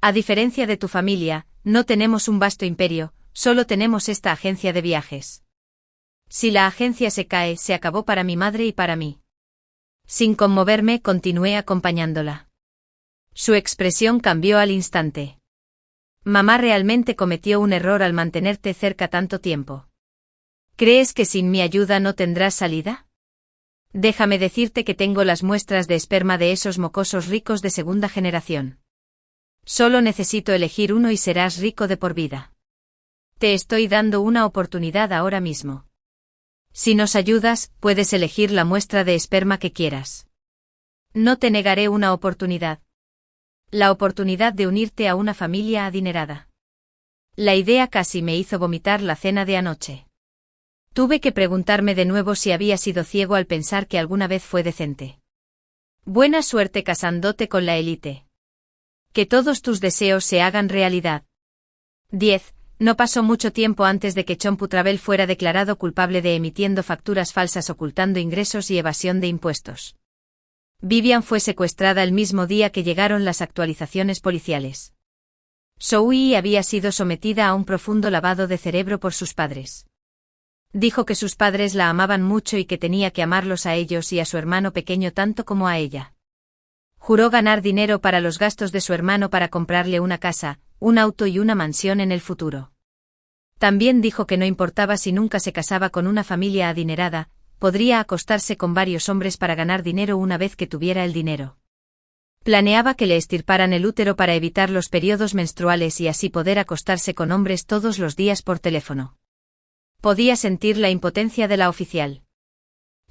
A diferencia de tu familia, no tenemos un vasto imperio, solo tenemos esta agencia de viajes. Si la agencia se cae, se acabó para mi madre y para mí. Sin conmoverme, continué acompañándola. Su expresión cambió al instante. Mamá realmente cometió un error al mantenerte cerca tanto tiempo. ¿Crees que sin mi ayuda no tendrás salida? Déjame decirte que tengo las muestras de esperma de esos mocosos ricos de segunda generación. Solo necesito elegir uno y serás rico de por vida. Te estoy dando una oportunidad ahora mismo. Si nos ayudas, puedes elegir la muestra de esperma que quieras. No te negaré una oportunidad. La oportunidad de unirte a una familia adinerada. La idea casi me hizo vomitar la cena de anoche. Tuve que preguntarme de nuevo si había sido ciego al pensar que alguna vez fue decente. Buena suerte casándote con la élite. Que todos tus deseos se hagan realidad. 10. No pasó mucho tiempo antes de que Chompu Travel fuera declarado culpable de emitiendo facturas falsas, ocultando ingresos y evasión de impuestos. Vivian fue secuestrada el mismo día que llegaron las actualizaciones policiales. Zoe había sido sometida a un profundo lavado de cerebro por sus padres. Dijo que sus padres la amaban mucho y que tenía que amarlos a ellos y a su hermano pequeño tanto como a ella. Juró ganar dinero para los gastos de su hermano para comprarle una casa, un auto y una mansión en el futuro. También dijo que no importaba si nunca se casaba con una familia adinerada, podría acostarse con varios hombres para ganar dinero una vez que tuviera el dinero. Planeaba que le extirparan el útero para evitar los periodos menstruales y así poder acostarse con hombres todos los días por teléfono. Podía sentir la impotencia de la oficial.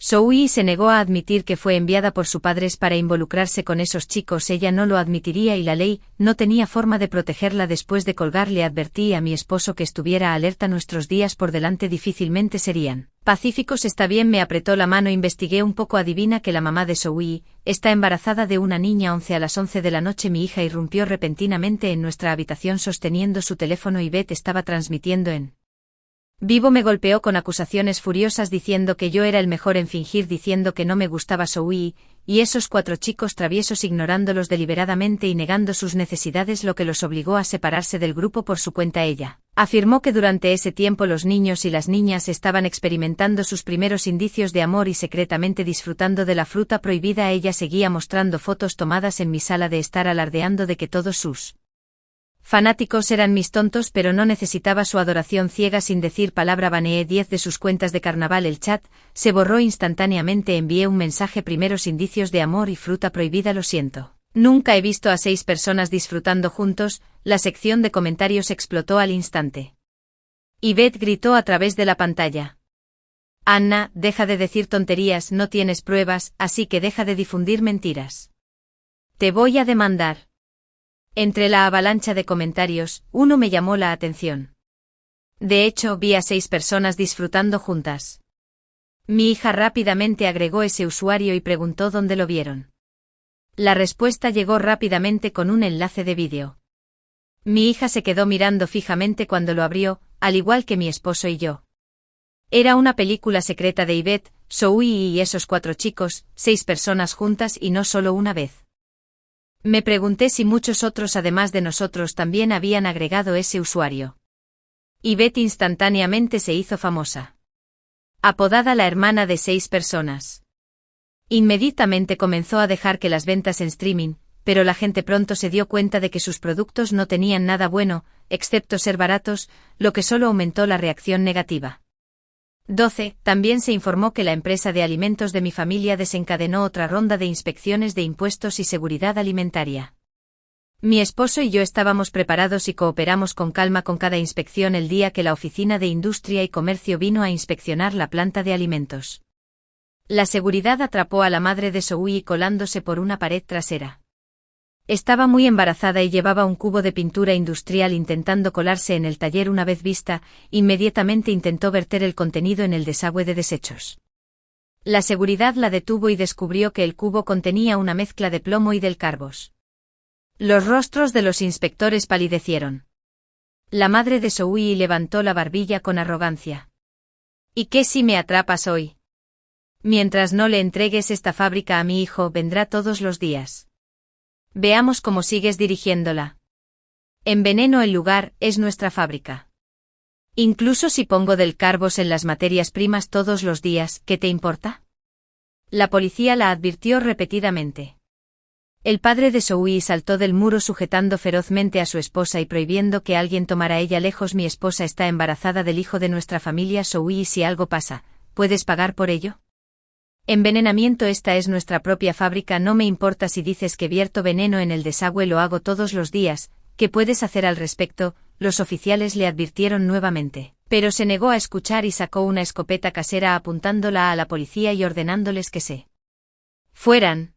Zoe se negó a admitir que fue enviada por sus padres para involucrarse con esos chicos. Ella no lo admitiría y la ley no tenía forma de protegerla. Después de colgar le advertí a mi esposo que estuviera alerta. Nuestros días por delante difícilmente serían pacíficos. Está bien, me apretó la mano. Investigué un poco. Adivina que la mamá de Zoe está embarazada de una niña. 11 a las 11 de la noche mi hija irrumpió repentinamente en nuestra habitación sosteniendo su teléfono y Beth estaba transmitiendo en Vivo me golpeó con acusaciones furiosas diciendo que yo era el mejor en fingir, diciendo que no me gustaba Zoe, y esos 4 chicos traviesos ignorándolos deliberadamente y negando sus necesidades, lo que los obligó a separarse del grupo por su cuenta. Ella afirmó que durante ese tiempo los niños y las niñas estaban experimentando sus primeros indicios de amor y secretamente disfrutando de la fruta prohibida. Ella seguía mostrando fotos tomadas en mi sala de estar, alardeando de que todos sus fanáticos eran mis tontos, pero no necesitaba su adoración ciega. Sin decir palabra baneé 10 de sus cuentas de carnaval. El chat se borró instantáneamente. Envié un mensaje: primeros indicios de amor y fruta prohibida. Lo siento. Nunca he visto a 6 personas disfrutando juntos. La sección de comentarios explotó al instante. Yvette gritó a través de la pantalla: Anna, deja de decir tonterías, no tienes pruebas, así que deja de difundir mentiras. Te voy a demandar. Entre la avalancha de comentarios, uno me llamó la atención. De hecho, vi a 6 personas disfrutando juntas. Mi hija rápidamente agregó ese usuario y preguntó dónde lo vieron. La respuesta llegó rápidamente con un enlace de vídeo. Mi hija se quedó mirando fijamente cuando lo abrió, al igual que mi esposo y yo. Era una película secreta de Yvette, Zoe y esos 4 chicos, 6 personas juntas y no solo una vez. Me pregunté si muchos otros además de nosotros también habían agregado ese usuario. Yvette instantáneamente se hizo famosa. Apodada la hermana de 6 personas. Inmediatamente comenzó a dejar que las ventas en streaming, pero la gente pronto se dio cuenta de que sus productos no tenían nada bueno, excepto ser baratos, lo que solo aumentó la reacción negativa. 12. También se informó que la empresa de alimentos de mi familia desencadenó otra ronda de inspecciones de impuestos y seguridad alimentaria. Mi esposo y yo estábamos preparados y cooperamos con calma con cada inspección el día que la Oficina de Industria y Comercio vino a inspeccionar la planta de alimentos. La seguridad atrapó a la madre de Zoe colándose por una pared trasera. Estaba muy embarazada y llevaba un cubo de pintura industrial intentando colarse en el taller. Una vez vista, inmediatamente intentó verter el contenido en el desagüe de desechos. La seguridad la detuvo y descubrió que el cubo contenía una mezcla de plomo y del carbos. Los rostros de los inspectores palidecieron. La madre de Zoe levantó la barbilla con arrogancia. ¿Y qué si me atrapas hoy? Mientras no le entregues esta fábrica a mi hijo, vendrá todos los días. Veamos cómo sigues dirigiéndola. Enveneno el lugar, es nuestra fábrica. Incluso si pongo del carbos en las materias primas todos los días, ¿qué te importa? La policía la advirtió repetidamente. El padre de Zoe saltó del muro sujetando ferozmente a su esposa y prohibiendo que alguien tomara a ella lejos. Mi esposa está embarazada del hijo de nuestra familia Zoe y si algo pasa, ¿puedes pagar por ello? Envenenamiento, esta es nuestra propia fábrica, no me importa si dices que vierto veneno en el desagüe, lo hago todos los días, ¿qué puedes hacer al respecto? Los oficiales le advirtieron nuevamente, pero se negó a escuchar y sacó una escopeta casera apuntándola a la policía y ordenándoles que se fueran.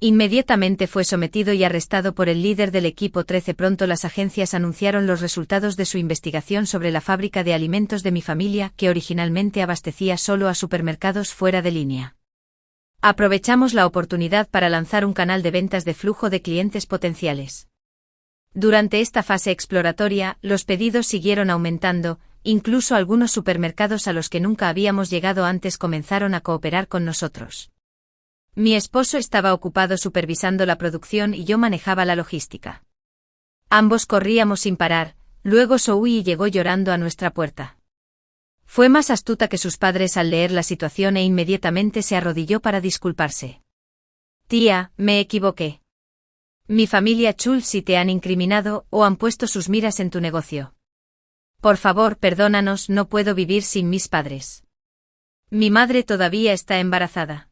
Inmediatamente fue sometido y arrestado por el líder del equipo 13. Pronto las agencias anunciaron los resultados de su investigación sobre la fábrica de alimentos de mi familia, que originalmente abastecía solo a supermercados fuera de línea. Aprovechamos la oportunidad para lanzar un canal de ventas de flujo de clientes potenciales. Durante esta fase exploratoria, los pedidos siguieron aumentando, incluso algunos supermercados a los que nunca habíamos llegado antes comenzaron a cooperar con nosotros. Mi esposo estaba ocupado supervisando la producción y yo manejaba la logística. Ambos corríamos sin parar, luego Zoe llegó llorando a nuestra puerta. Fue más astuta que sus padres al leer la situación e inmediatamente se arrodilló para disculparse. Tía, me equivoqué. Mi familia Chulsi te han incriminado o han puesto sus miras en tu negocio. Por favor, perdónanos, no puedo vivir sin mis padres. Mi madre todavía está embarazada.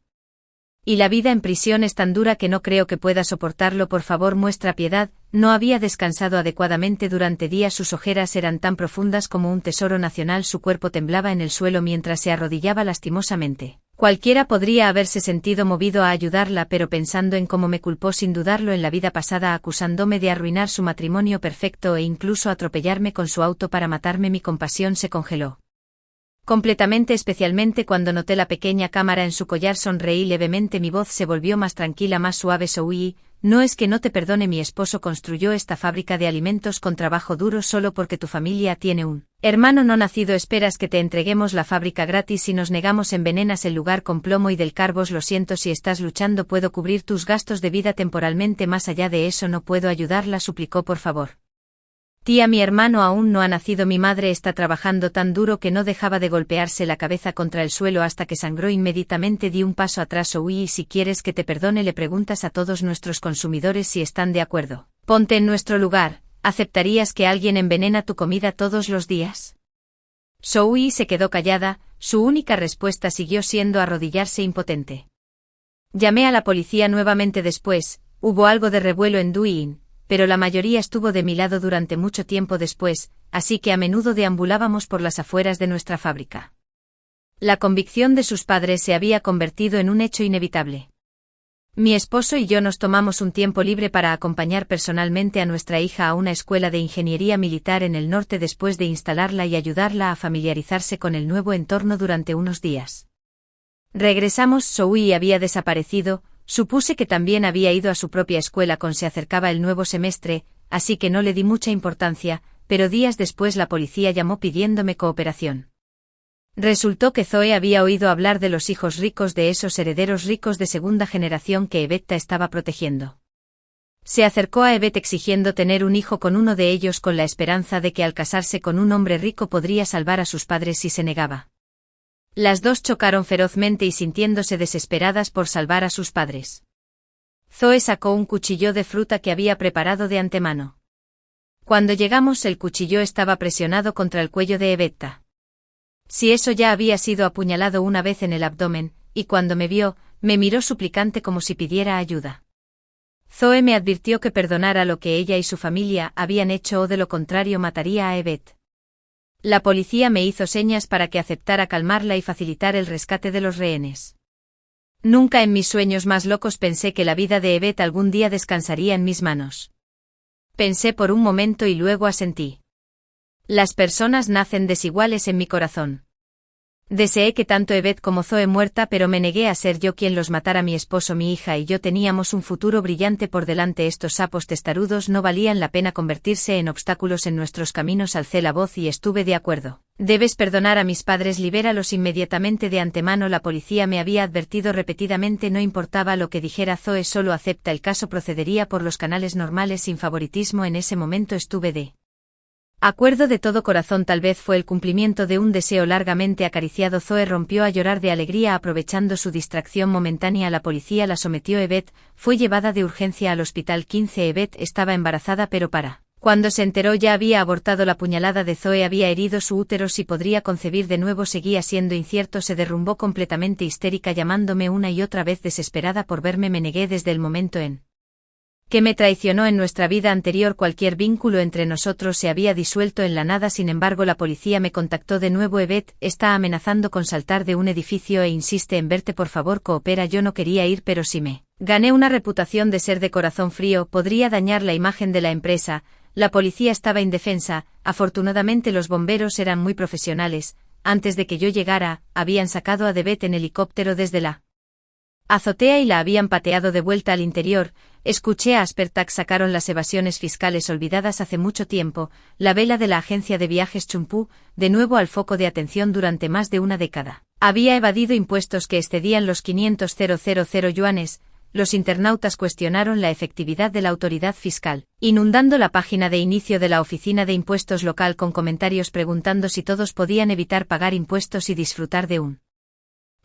Y la vida en prisión es tan dura que no creo que pueda soportarlo, por favor muestra piedad. No había descansado adecuadamente durante días, sus ojeras eran tan profundas como un tesoro nacional, su cuerpo temblaba en el suelo mientras se arrodillaba lastimosamente. Cualquiera podría haberse sentido movido a ayudarla, pero pensando en cómo me culpó sin dudarlo en la vida pasada, acusándome de arruinar su matrimonio perfecto e incluso atropellarme con su auto para matarme, mi compasión se congeló completamente, especialmente cuando noté la pequeña cámara en su collar. Sonreí levemente, mi voz se volvió más tranquila, más suave. Zoe, no es que no te perdone, mi esposo construyó esta fábrica de alimentos con trabajo duro solo porque tu familia tiene un Hermano no nacido, esperas que te entreguemos la fábrica gratis si nos negamos, envenenas el lugar con plomo y del carbos. Lo siento, si estás luchando puedo cubrir tus gastos de vida temporalmente, más allá de eso no puedo ayudarla, suplicó por favor. Tía, mi hermano aún no ha nacido, mi madre está trabajando tan duro que no dejaba de golpearse la cabeza contra el suelo hasta que sangró. Inmediatamente di un paso atrás. Huí. Y si quieres que te perdone, le preguntas a todos nuestros consumidores si están de acuerdo. Ponte en nuestro lugar. ¿Aceptarías que alguien envenena tu comida todos los días? Zoe se quedó callada, su única respuesta siguió siendo arrodillarse impotente. Llamé a la policía nuevamente después, hubo algo de revuelo en Duin, pero la mayoría estuvo de mi lado durante mucho tiempo después, así que a menudo deambulábamos por las afueras de nuestra fábrica. La convicción de sus padres se había convertido en un hecho inevitable. Mi esposo y yo nos tomamos un tiempo libre para acompañar personalmente a nuestra hija a una escuela de ingeniería militar en el norte después de instalarla y ayudarla a familiarizarse con el nuevo entorno durante unos días. Regresamos. Zoe había desaparecido, supuse que también había ido a su propia escuela se acercaba el nuevo semestre, así que no le di mucha importancia, pero días después la policía llamó pidiéndome cooperación. Resultó que Zoe había oído hablar de los hijos ricos, de esos herederos ricos de segunda generación que Evetta estaba protegiendo. Se acercó a Evet exigiendo tener un hijo con uno de ellos con la esperanza de que al casarse con un hombre rico podría salvar a sus padres si se negaba. Las dos chocaron ferozmente y sintiéndose desesperadas por salvar a sus padres. Zoe sacó un cuchillo de fruta que había preparado de antemano. Cuando llegamos, el cuchillo estaba presionado contra el cuello de Evetta. Si eso ya había sido apuñalado una vez en el abdomen, y cuando me vio, me miró suplicante como si pidiera ayuda. Zoe me advirtió que perdonara lo que ella y su familia habían hecho o de lo contrario mataría a Evet. La policía me hizo señas para que aceptara calmarla y facilitar el rescate de los rehenes. Nunca en mis sueños más locos pensé que la vida de Evet algún día descansaría en mis manos. Pensé por un momento y luego asentí. Las personas nacen desiguales en mi corazón. Deseé que tanto Evet como Zoe muerta, pero me negué a ser yo quien los matara. Mi esposo, mi hija y yo teníamos un futuro brillante por delante. Estos sapos testarudos no valían la pena convertirse en obstáculos en nuestros caminos. Alcé la voz y estuve de acuerdo. Debes perdonar a mis padres, libéralos inmediatamente. De antemano la policía me había advertido repetidamente, no importaba lo que dijera Zoe, solo acepta el caso, procedería por los canales normales sin favoritismo. En ese momento estuve de acuerdo de todo corazón. Tal vez fue el cumplimiento de un deseo largamente acariciado. Zoe rompió a llorar de alegría aprovechando su distracción momentánea. La policía la sometió. Evet fue llevada de urgencia al hospital 15. Evet estaba embarazada, pero cuando se enteró ya había abortado. La puñalada de Zoe había herido su útero. Si podría concebir de nuevo seguía siendo incierto. Se derrumbó completamente histérica, llamándome una y otra vez, desesperada por verme. Me negué desde el momento en que me traicionó en nuestra vida anterior. Cualquier vínculo entre nosotros se había disuelto en la nada. Sin embargo, la policía me contactó de nuevo. Evet está amenazando con saltar de un edificio e insiste en verte, por favor coopera. Yo no quería ir, pero si me gané una reputación de ser de corazón frío, podría dañar la imagen de la empresa. La policía estaba indefensa. Afortunadamente los bomberos eran muy profesionales. Antes de que yo llegara, habían sacado a Evet en helicóptero desde la azotea y la habían pateado de vuelta al interior. Escuché a Aspertac, sacaron las evasiones fiscales olvidadas hace mucho tiempo, la vela de la agencia de viajes Chumpú, de nuevo al foco de atención durante más de una década. Había evadido impuestos que excedían los 500.000 yuanes. Los internautas cuestionaron la efectividad de la autoridad fiscal, inundando la página de inicio de la oficina de impuestos local con comentarios preguntando si todos podían evitar pagar impuestos y disfrutar de un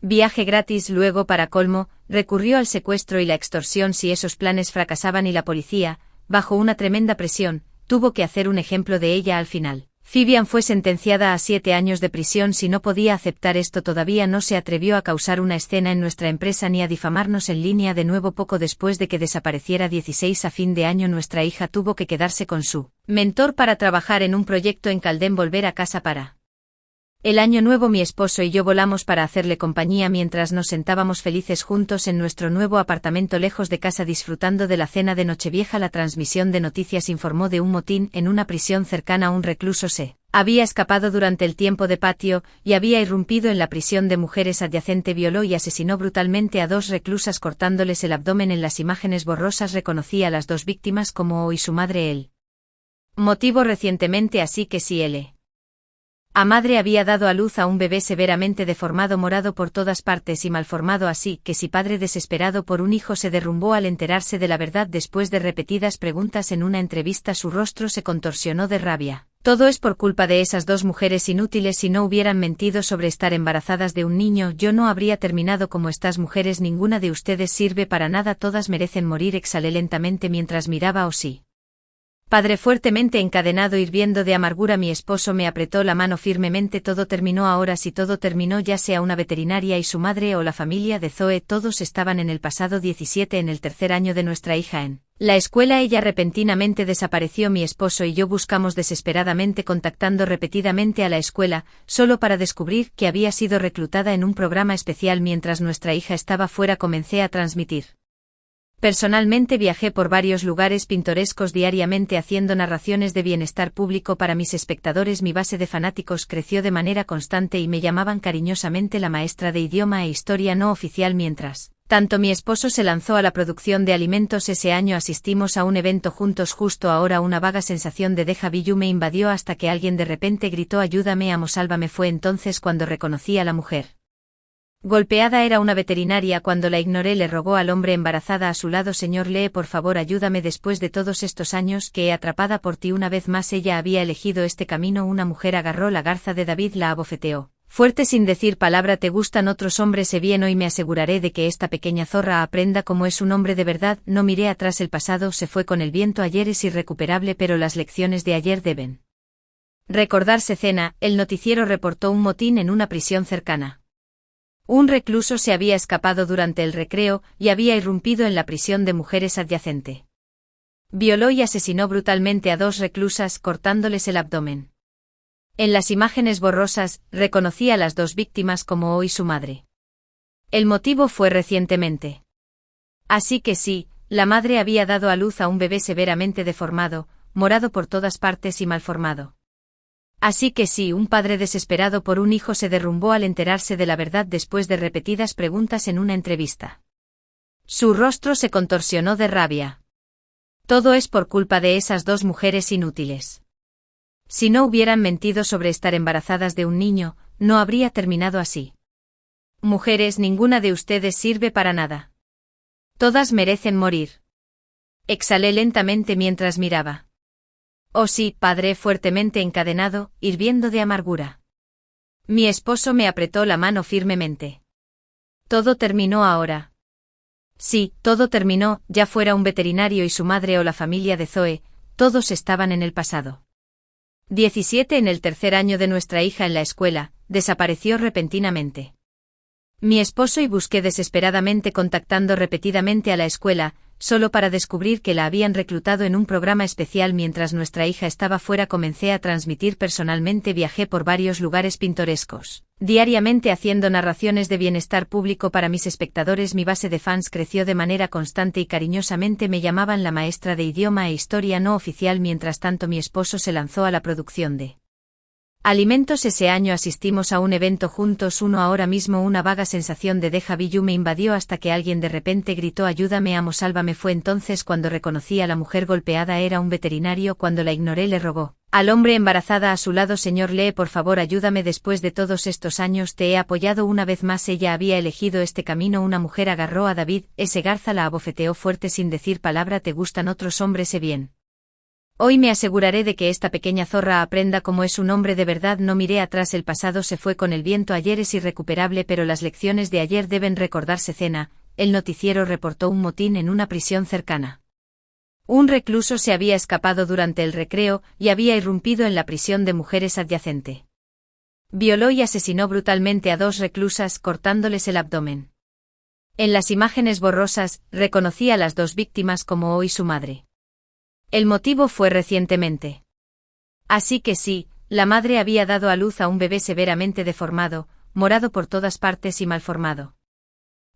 viaje gratis. Luego, para colmo, recurrió al secuestro y la extorsión si esos planes fracasaban, y la policía, bajo una tremenda presión, tuvo que hacer un ejemplo de ella al final. Vivian fue sentenciada a 7 años de prisión. Si no podía aceptar esto, todavía no se atrevió a causar una escena en nuestra empresa ni a difamarnos en línea de nuevo. Poco después de que desapareciera 16 a fin de año, nuestra hija tuvo que quedarse con su mentor para trabajar en un proyecto en Caldén. Volver a casa para el año nuevo, mi esposo y yo volamos para hacerle compañía mientras nos sentábamos felices juntos en nuestro nuevo apartamento lejos de casa disfrutando de la cena de Nochevieja. La transmisión de noticias informó de un motín en una prisión cercana. Un recluso se había escapado durante el tiempo de patio y había irrumpido en la prisión de mujeres adyacente. Violó y asesinó brutalmente a 2 reclusas cortándoles el abdomen. En las imágenes borrosas reconocí a las 2 víctimas como O y su madre. El motivo recientemente, así que si L. A madre había dado a luz a un bebé severamente deformado, morado por todas partes y malformado, así que si padre desesperado por un hijo se derrumbó al enterarse de la verdad después de repetidas preguntas en una entrevista, su rostro se contorsionó de rabia. Todo es por culpa de esas dos mujeres inútiles. Si no hubieran mentido sobre estar embarazadas de un niño, yo no habría terminado como estas mujeres. Ninguna de ustedes sirve para nada, todas merecen morir, exhalé lentamente mientras miraba a Ossie. Padre, fuertemente encadenado, hirviendo de amargura, mi esposo me apretó la mano firmemente. Todo terminó ahora. Si todo terminó, ya sea una veterinaria y su madre o la familia de Zoe, todos estaban en el pasado. 17 En el tercer año de nuestra hija en la escuela, ella repentinamente desapareció. Mi esposo y yo buscamos desesperadamente, contactando repetidamente a la escuela, solo para descubrir que había sido reclutada en un programa especial mientras nuestra hija estaba fuera. Comencé a transmitir. Personalmente viajé por varios lugares pintorescos diariamente haciendo narraciones de bienestar público para mis espectadores. Mi base de fanáticos creció de manera constante y me llamaban cariñosamente la maestra de idioma e historia no oficial. Mientras tanto, mi esposo se lanzó a la producción de alimentos. Ese año asistimos a un evento juntos. Justo ahora una vaga sensación de déjà vu me invadió hasta que alguien de repente gritó: ayúdame, amo, sálvame. Fue entonces cuando reconocí a la mujer golpeada. Era una veterinaria. Cuando la ignoré, le rogó al hombre embarazada a su lado: Señor Lee, por favor, ayúdame. Después de todos estos años que he atrapada por ti, una vez más ella había elegido este camino. Una mujer agarró la garza de David, la abofeteó fuerte sin decir palabra. ¿Te gustan otros hombres? Bien, hoy me aseguraré de que esta pequeña zorra aprenda cómo es un hombre de verdad. No miré atrás. El pasado se fue con el viento. Ayer es irrecuperable, pero las lecciones de ayer deben recordarse. Cena. El noticiero reportó un motín en una prisión cercana. Un recluso se había escapado durante el recreo y había irrumpido en la prisión de mujeres adyacente. Violó y asesinó brutalmente a dos reclusas, cortándoles el abdomen. En las imágenes borrosas, reconocí a las dos víctimas como hoy su madre. El motivo fue recientemente. Así que sí, la madre había dado a luz a un bebé severamente deformado, morado por todas partes y malformado. Así que sí, un padre desesperado por un hijo se derrumbó al enterarse de la verdad después de repetidas preguntas en una entrevista. Su rostro se contorsionó de rabia. Todo es por culpa de esas dos mujeres inútiles. Si no hubieran mentido sobre estar embarazadas de un niño, no habría terminado así. Mujeres, ninguna de ustedes sirve para nada. Todas merecen morir. Exhalé lentamente mientras miraba. Oh sí, padre, fuertemente encadenado, hirviendo de amargura. Mi esposo me apretó la mano firmemente. Todo terminó ahora. Sí, todo terminó, ya fuera un veterinario y su madre o la familia de Zoe, todos estaban en el pasado. 17 En el tercer año de nuestra hija en la escuela, desapareció repentinamente. Mi esposo y busqué desesperadamente, contactando repetidamente a la escuela, solo para descubrir que la habían reclutado en un programa especial mientras nuestra hija estaba fuera. Comencé a transmitir personalmente. Viajé por varios lugares pintorescos diariamente haciendo narraciones de bienestar público para mis espectadores. Mi base de fans creció de manera constante y cariñosamente me llamaban la maestra de idioma e historia no oficial. Mientras tanto, mi esposo se lanzó a la producción de alimentos. Ese año asistimos a un evento juntos. Ahora mismo una vaga sensación de déjà vu me invadió hasta que alguien de repente gritó: ayúdame, amo, sálvame. Fue entonces cuando reconocí a la mujer golpeada. Era un veterinario. Cuando la ignoré, le rogó al hombre embarazada a su lado: Señor Lee, por favor, ayúdame. Después de todos estos años te he apoyado una vez más. Ella había elegido este camino. Una mujer agarró a David, ese garza, la abofeteó fuerte sin decir palabra. ¿Te gustan otros hombres? Bien. Hoy me aseguraré de que esta pequeña zorra aprenda cómo es un hombre de verdad. No miré atrás. El pasado se fue con el viento. Ayer es irrecuperable, pero las lecciones de ayer deben recordarse. Cena. El noticiero reportó un motín en una prisión cercana. Un recluso se había escapado durante el recreo y había irrumpido en la prisión de mujeres adyacente. Violó y asesinó brutalmente a dos reclusas, cortándoles el abdomen. En las imágenes borrosas, reconocí a las dos víctimas como hoy su madre. El motivo fue recientemente. Así que sí, la madre había dado a luz a un bebé severamente deformado, morado por todas partes y malformado.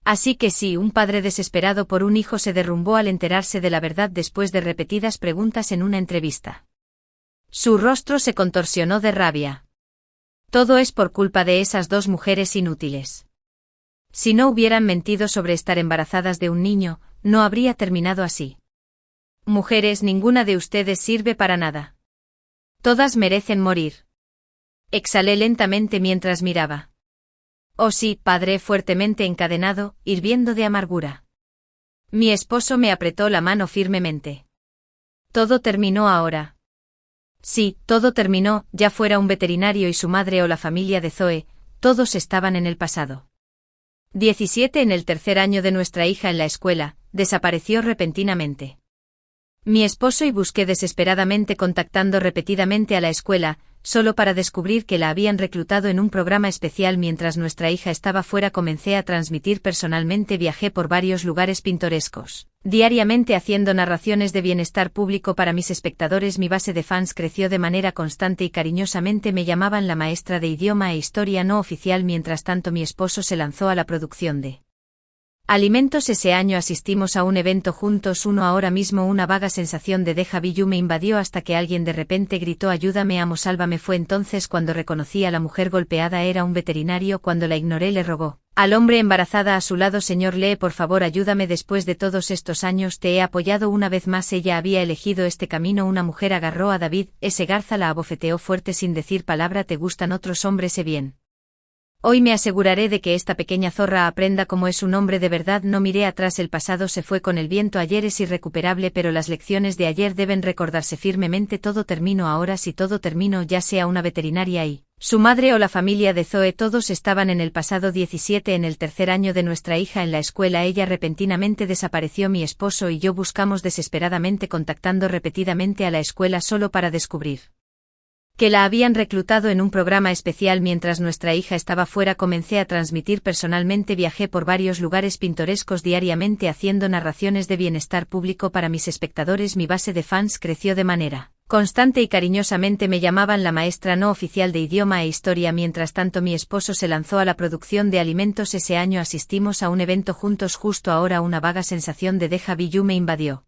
Así que sí, un padre desesperado por un hijo se derrumbó al enterarse de la verdad después de repetidas preguntas en una entrevista. Su rostro se contorsionó de rabia. Todo es por culpa de esas dos mujeres inútiles. Si no hubieran mentido sobre estar embarazadas de un niño, no habría terminado así. Mujeres, ninguna de ustedes sirve para nada. Todas merecen morir. Exhalé lentamente mientras miraba. Oh sí, padre, fuertemente encadenado, hirviendo de amargura. Mi esposo me apretó la mano firmemente. Todo terminó ahora. Sí, todo terminó, ya fuera un veterinario y su madre o la familia de Zoe, todos estaban en el pasado. 17 En el tercer año de nuestra hija en la escuela, desapareció repentinamente. Mi esposo y busqué desesperadamente contactando repetidamente a la escuela, solo para descubrir que la habían reclutado en un programa especial mientras nuestra hija estaba fuera. Comencé a transmitir personalmente, viajé por varios lugares pintorescos, diariamente haciendo narraciones de bienestar público para mis espectadores. Mi base de fans creció de manera constante y cariñosamente me llamaban la maestra de idioma e historia no oficial. Mientras tanto mi esposo se lanzó a la producción de alimentos. Ese año asistimos a un evento juntos. Ahora mismo una vaga sensación de déjà vu me invadió hasta que alguien de repente gritó: ayúdame, amo, sálvame. Fue entonces cuando reconocí a la mujer golpeada. Era un veterinario. Cuando la ignoré, le rogó al hombre embarazada a su lado: Señor Lee, por favor ayúdame, después de todos estos años te he apoyado una vez más. Ella había elegido este camino. Una mujer agarró a David, ese garza la abofeteó fuerte sin decir palabra. ¿Te gustan otros hombres? Bien. Hoy me aseguraré de que esta pequeña zorra aprenda cómo es un hombre de verdad. No miré atrás, el pasado se fue con el viento. Ayer es irrecuperable, pero las lecciones de ayer deben recordarse firmemente. Todo terminó ahora. Si todo terminó, ya sea una veterinaria y su madre o la familia de Zoe, todos estaban en el pasado. 17 En el tercer año de nuestra hija en la escuela, ella repentinamente desapareció. Mi esposo y yo buscamos desesperadamente contactando repetidamente a la escuela solo para descubrir que la habían reclutado en un programa especial mientras nuestra hija estaba fuera. Comencé a transmitir personalmente, viajé por varios lugares pintorescos diariamente haciendo narraciones de bienestar público para mis espectadores. Mi base de fans creció de manera constante y cariñosamente me llamaban la maestra no oficial de idioma e historia. Mientras tanto mi esposo se lanzó a la producción de alimentos. Ese año asistimos a un evento juntos. Justo ahora una vaga sensación de déjà vu me invadió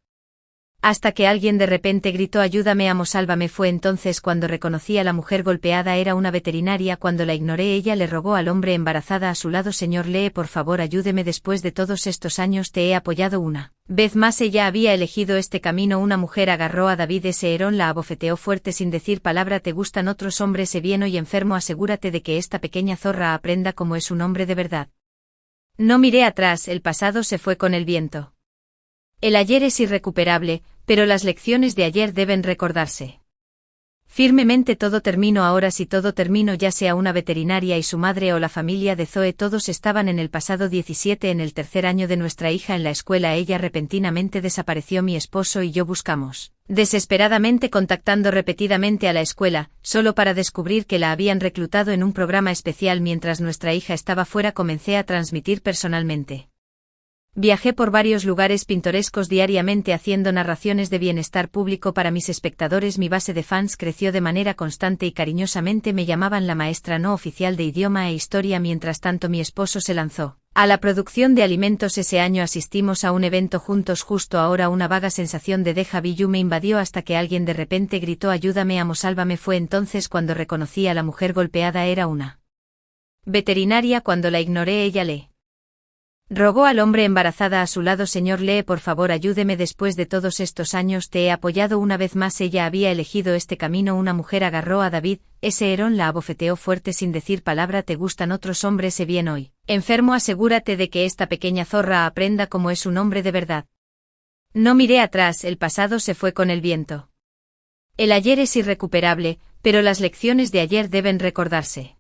hasta que alguien de repente gritó: ayúdame, amo, sálvame. Fue entonces cuando reconocí a la mujer golpeada. Era una veterinaria. Cuando la ignoré, ella le rogó al hombre embarazada a su lado: Señor Lee, por favor ayúdeme, después de todos estos años te he apoyado una vez más. Ella había elegido este camino. Una mujer agarró a David, ese herón la abofeteó fuerte sin decir palabra. ¿Te gustan otros hombres? Bien. Hoy enfermo, asegúrate de que esta pequeña zorra aprenda cómo es un hombre de verdad. No miré atrás, el pasado se fue con el viento. El ayer es irrecuperable, pero las lecciones de ayer deben recordarse firmemente. Todo terminó ahora. Si todo terminó, ya sea una veterinaria y su madre o la familia de Zoe, todos estaban en el pasado. 17 En el tercer año de nuestra hija en la escuela, ella repentinamente desapareció. Mi esposo y yo buscamos desesperadamente contactando repetidamente a la escuela, solo para descubrir que la habían reclutado en un programa especial mientras nuestra hija estaba fuera. Comencé a transmitir personalmente. Viajé por varios lugares pintorescos diariamente haciendo narraciones de bienestar público para mis espectadores. Mi base de fans creció de manera constante y cariñosamente me llamaban la maestra no oficial de idioma e historia. Mientras tanto mi esposo se lanzó a la producción de alimentos. Ese año asistimos a un evento juntos. Justo ahora una vaga sensación de déjà vu me invadió hasta que alguien de repente gritó: ayúdame, amo, sálvame. Fue entonces cuando reconocí a la mujer golpeada. Era una veterinaria. Cuando la ignoré, ella le rogó al hombre embarazada a su lado: Señor Lee, por favor ayúdeme, después de todos estos años te he apoyado una vez más. Ella había elegido este camino. Una mujer agarró a David, ese herón la abofeteó fuerte sin decir palabra. ¿Te gustan otros hombres? Bien. Hoy enfermo, asegúrate de que esta pequeña zorra aprenda cómo es un hombre de verdad. No miré atrás, el pasado se fue con el viento. El ayer es irrecuperable, pero las lecciones de ayer deben recordarse